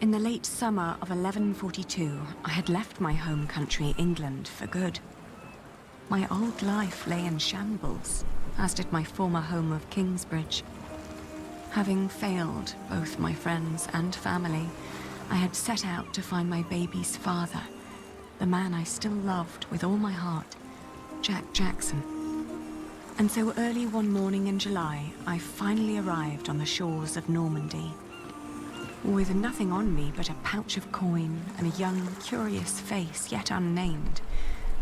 In the late summer of 1142, I had left my home country, England, for good. My old life lay in shambles, as did my former home of Kingsbridge. Having failed both my friends and family, I had set out to find my baby's father, the man I still loved with all my heart, Jack Jackson. And so early one morning in July, I finally arrived on the shores of Normandy. With nothing on me but a pouch of coin and a young, curious face yet unnamed,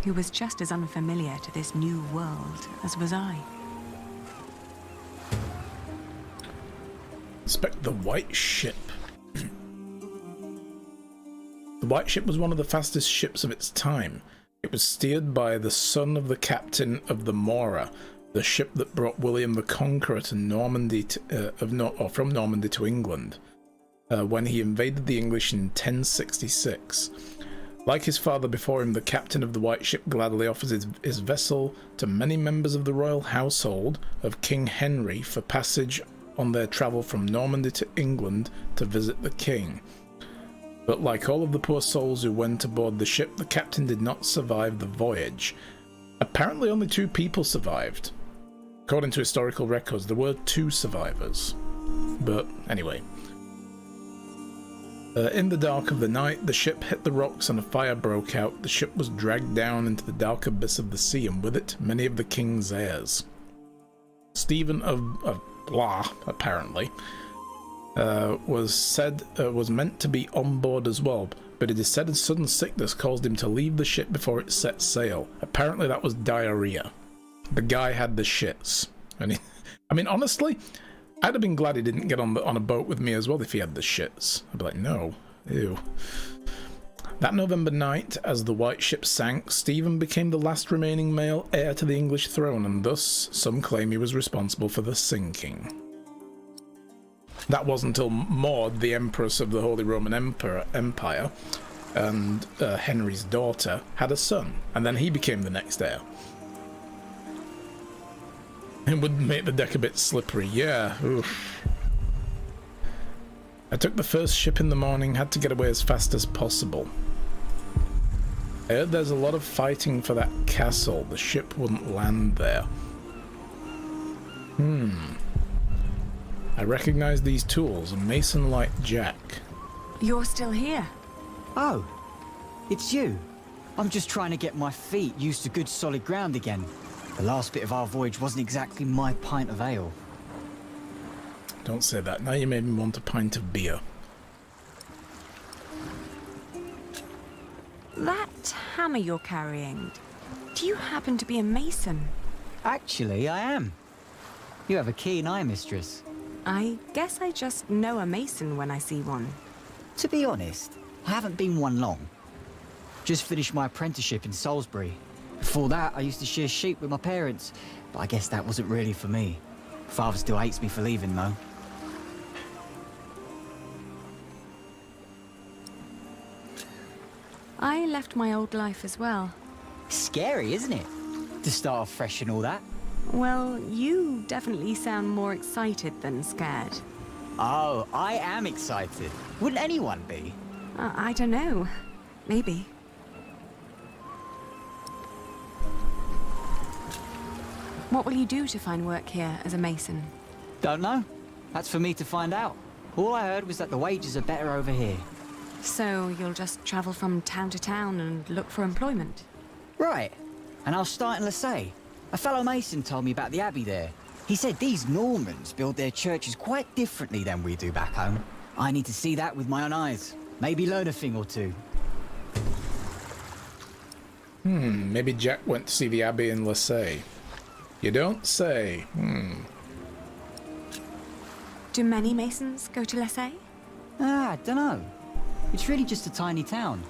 who was just as unfamiliar to this new world as was I. Inspect the White Ship. The White Ship was one of the fastest ships of its time. It was steered by the son of the captain of the Mora, the ship that brought William the Conqueror to Normandy from Normandy to England, when he invaded the English in 1066. Like his father before him, the captain of the White Ship gladly offers his vessel to many members of the royal household of King Henry for passage on their travel from Normandy to England to visit the king. But like all of the poor souls who went aboard the ship, the captain did not survive the voyage. Apparently only 2 people survived. According to historical records, there were 2 survivors. But anyway. In the dark of the night, the ship hit the rocks and a fire broke out. The ship was dragged down into the dark abyss of the sea, and with it, many of the king's heirs. Stephen of Blois, apparently, was meant to be on board as well, but it is said a sudden sickness caused him to leave the ship before it set sail. Apparently that was diarrhea. The guy had the shits. And I mean, honestly, I'd have been glad he didn't get on a boat with me as well if he had the shits. I'd be like, no, ew. That November night, as the White Ship sank, Stephen became the last remaining male heir to the English throne, and thus some claim he was responsible for the sinking. That wasn't until Maud, the Empress of the Holy Roman Empire, and Henry's daughter, had a son, and then he became the next heir. It would make the deck a bit slippery, yeah. Oof. I took the first ship in the morning, had to get away as fast as possible. I heard there's a lot of fighting for that castle. The ship wouldn't land there. I recognize these tools, a mason like Jack. You're still here? Oh, it's you. I'm just trying to get my feet used to good solid ground again. The last bit of our voyage wasn't exactly my pint of ale. Don't say that. Now you made me want a pint of beer. That hammer you're carrying, do you happen to be a mason? Actually, I am. You have a keen eye, mistress. I guess I just know a mason when I see one. To be honest, I haven't been one long. Just finished my apprenticeship in Salisbury. Before that, I used to shear sheep with my parents, but I guess that wasn't really for me. Father still hates me for leaving, though. I left my old life as well. Scary, isn't it? To start off fresh and all that. Well, you definitely sound more excited than scared. Oh, I am excited. Wouldn't anyone be? I don't know. Maybe. What will you do to find work here as a mason? Don't know. That's for me to find out. All I heard was that the wages are better over here. So you'll just travel from town to town and look for employment? Right. And I'll start in Lasay. A fellow mason told me about the abbey there. He said these Normans build their churches quite differently than we do back home. I need to see that with my own eyes. Maybe learn a thing or two. Maybe Jack went to see the abbey in Lasay. You don't say. Do many masons go to Lasay? I dunno. It's really just a tiny town.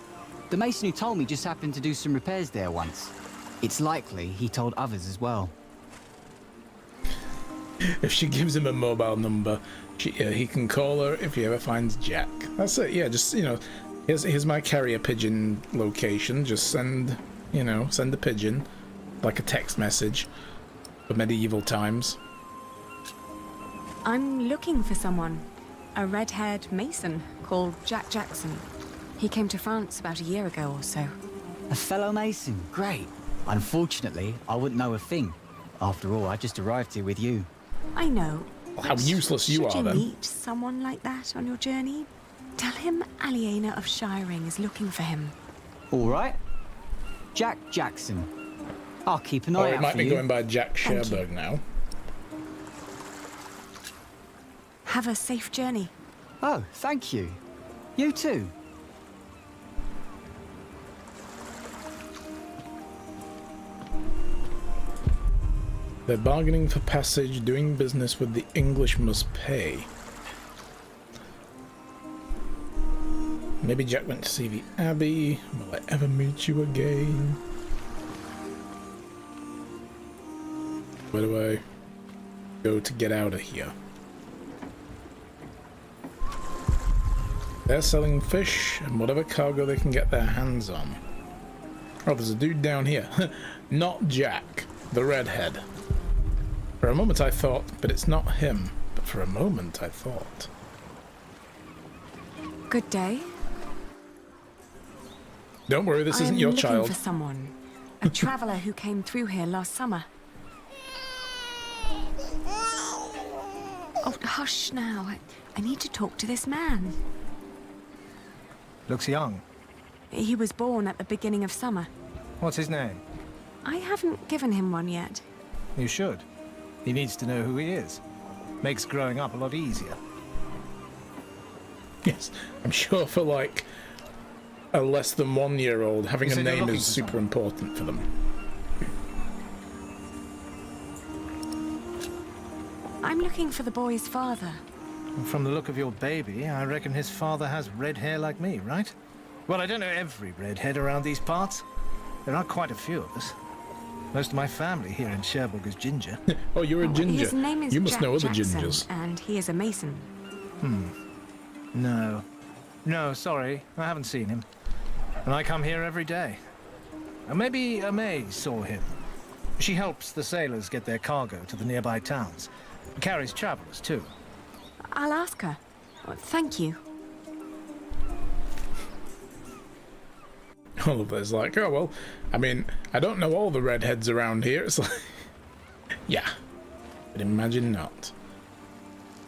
The mason who told me just happened to do some repairs there once. It's likely he told others as well. If she gives him a mobile number, he can call her if he ever finds Jack. That's it. Yeah, just, you know, here's my carrier pigeon location. Just send a pigeon, like a text message, for medieval times. I'm looking for someone. A red-haired mason called Jack Jackson. He came to France about a year ago or so. A fellow mason? Great. Unfortunately, I wouldn't know a thing. After all, I just arrived here with you. I know. How useless you are, Should you then. meet someone like that on your journey, tell him Aliena of Shiring is looking for him. All right. Jack Jackson. I'll keep an eye out for you. Or it might be going by Jack Sherberg now. Have a safe journey. Oh, thank you. You too. They're bargaining for passage, doing business with the English must pay. Maybe Jack went to see the abbey. Will I ever meet you again? Where do I go to get out of here? They're selling fish and whatever cargo they can get their hands on. Oh, there's a dude down here. Not Jack, the redhead. For a moment I thought, but it's not him. But for a moment I thought. Good day. Don't worry, this isn't your child. I'm looking for someone. A traveller who came through here last summer. Oh, hush now. I need to talk to this man. Looks young. He was born at the beginning of summer. What's his name? I haven't given him one yet. You should. He needs to know who he is. Makes growing up a lot easier. Yes, I'm sure for like a less than 1 year old, having a name is super important for them. I'm looking for the boy's father. From the look of your baby, I reckon his father has red hair like me, right? Well, I don't know every redhead around these parts. There are quite a few of us. Most of my family here in Cherbourg is ginger. Oh, you're a ginger. His name is you must Jack know other Jackson, gingers. and he is a mason. No, sorry. I haven't seen him. And I come here every day. Or maybe Amay saw him. She helps the sailors get their cargo to the nearby towns. Carries travelers, too. I'll ask her. Thank you. All of us like, oh, well, I mean, I don't know all the redheads around here. It's like, yeah, but imagine not.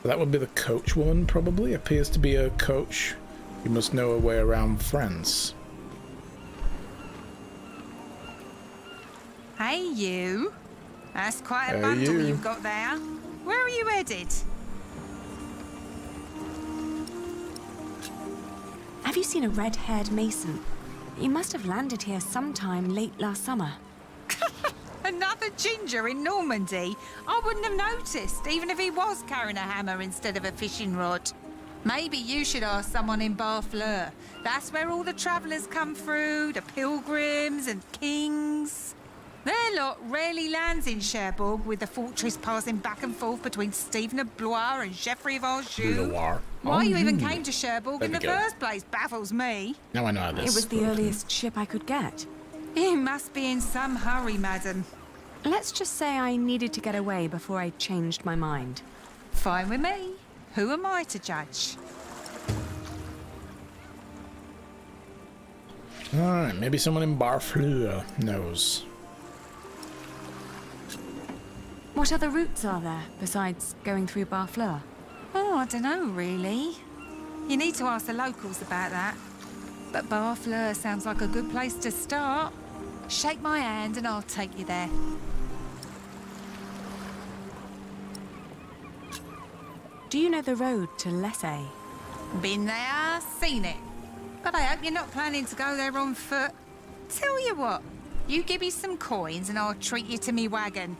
That would be the coach woman, probably. Appears to be a coach. You must know her way around France. Hey, you. That's quite a Hey, bundle you. you've got there. Where are you headed? Have you seen a red-haired mason? You must have landed here sometime late last summer. Another ginger in Normandy? I wouldn't have noticed, even if he was carrying a hammer instead of a fishing rod. Maybe you should ask someone in Barfleur. That's where all the travellers come through, the pilgrims and kings. Their lot rarely lands in Cherbourg, with the fortress passing back and forth between Stephen of Blois and Geoffrey of Anjou. Blois. Why you even Anjou. came to Cherbourg There in we the go. first place baffles me. Now I know how this. It was the earliest ship I could get. You must be in some hurry, madam. Let's just say I needed to get away before I changed my mind. Fine with me. Who am I to judge? Alright, maybe someone in Barfleur knows. What other routes are there besides going through Barfleur? Oh, I don't know, really. You need to ask the locals about that. But Barfleur sounds like a good place to start. Shake my hand and I'll take you there. Do you know the road to Lessay? Been there, seen it. But I hope you're not planning to go there on foot. Tell you what, you give me some coins and I'll treat you to me wagon.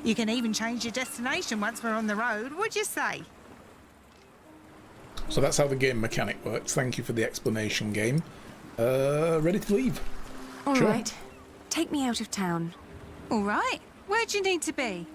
You can even change your destination once we're on the road, would you say? So that's how the game mechanic works. Thank you for the explanation, game. Ready to leave? All Sure. right. Take me out of town. All right. Where do you need to be?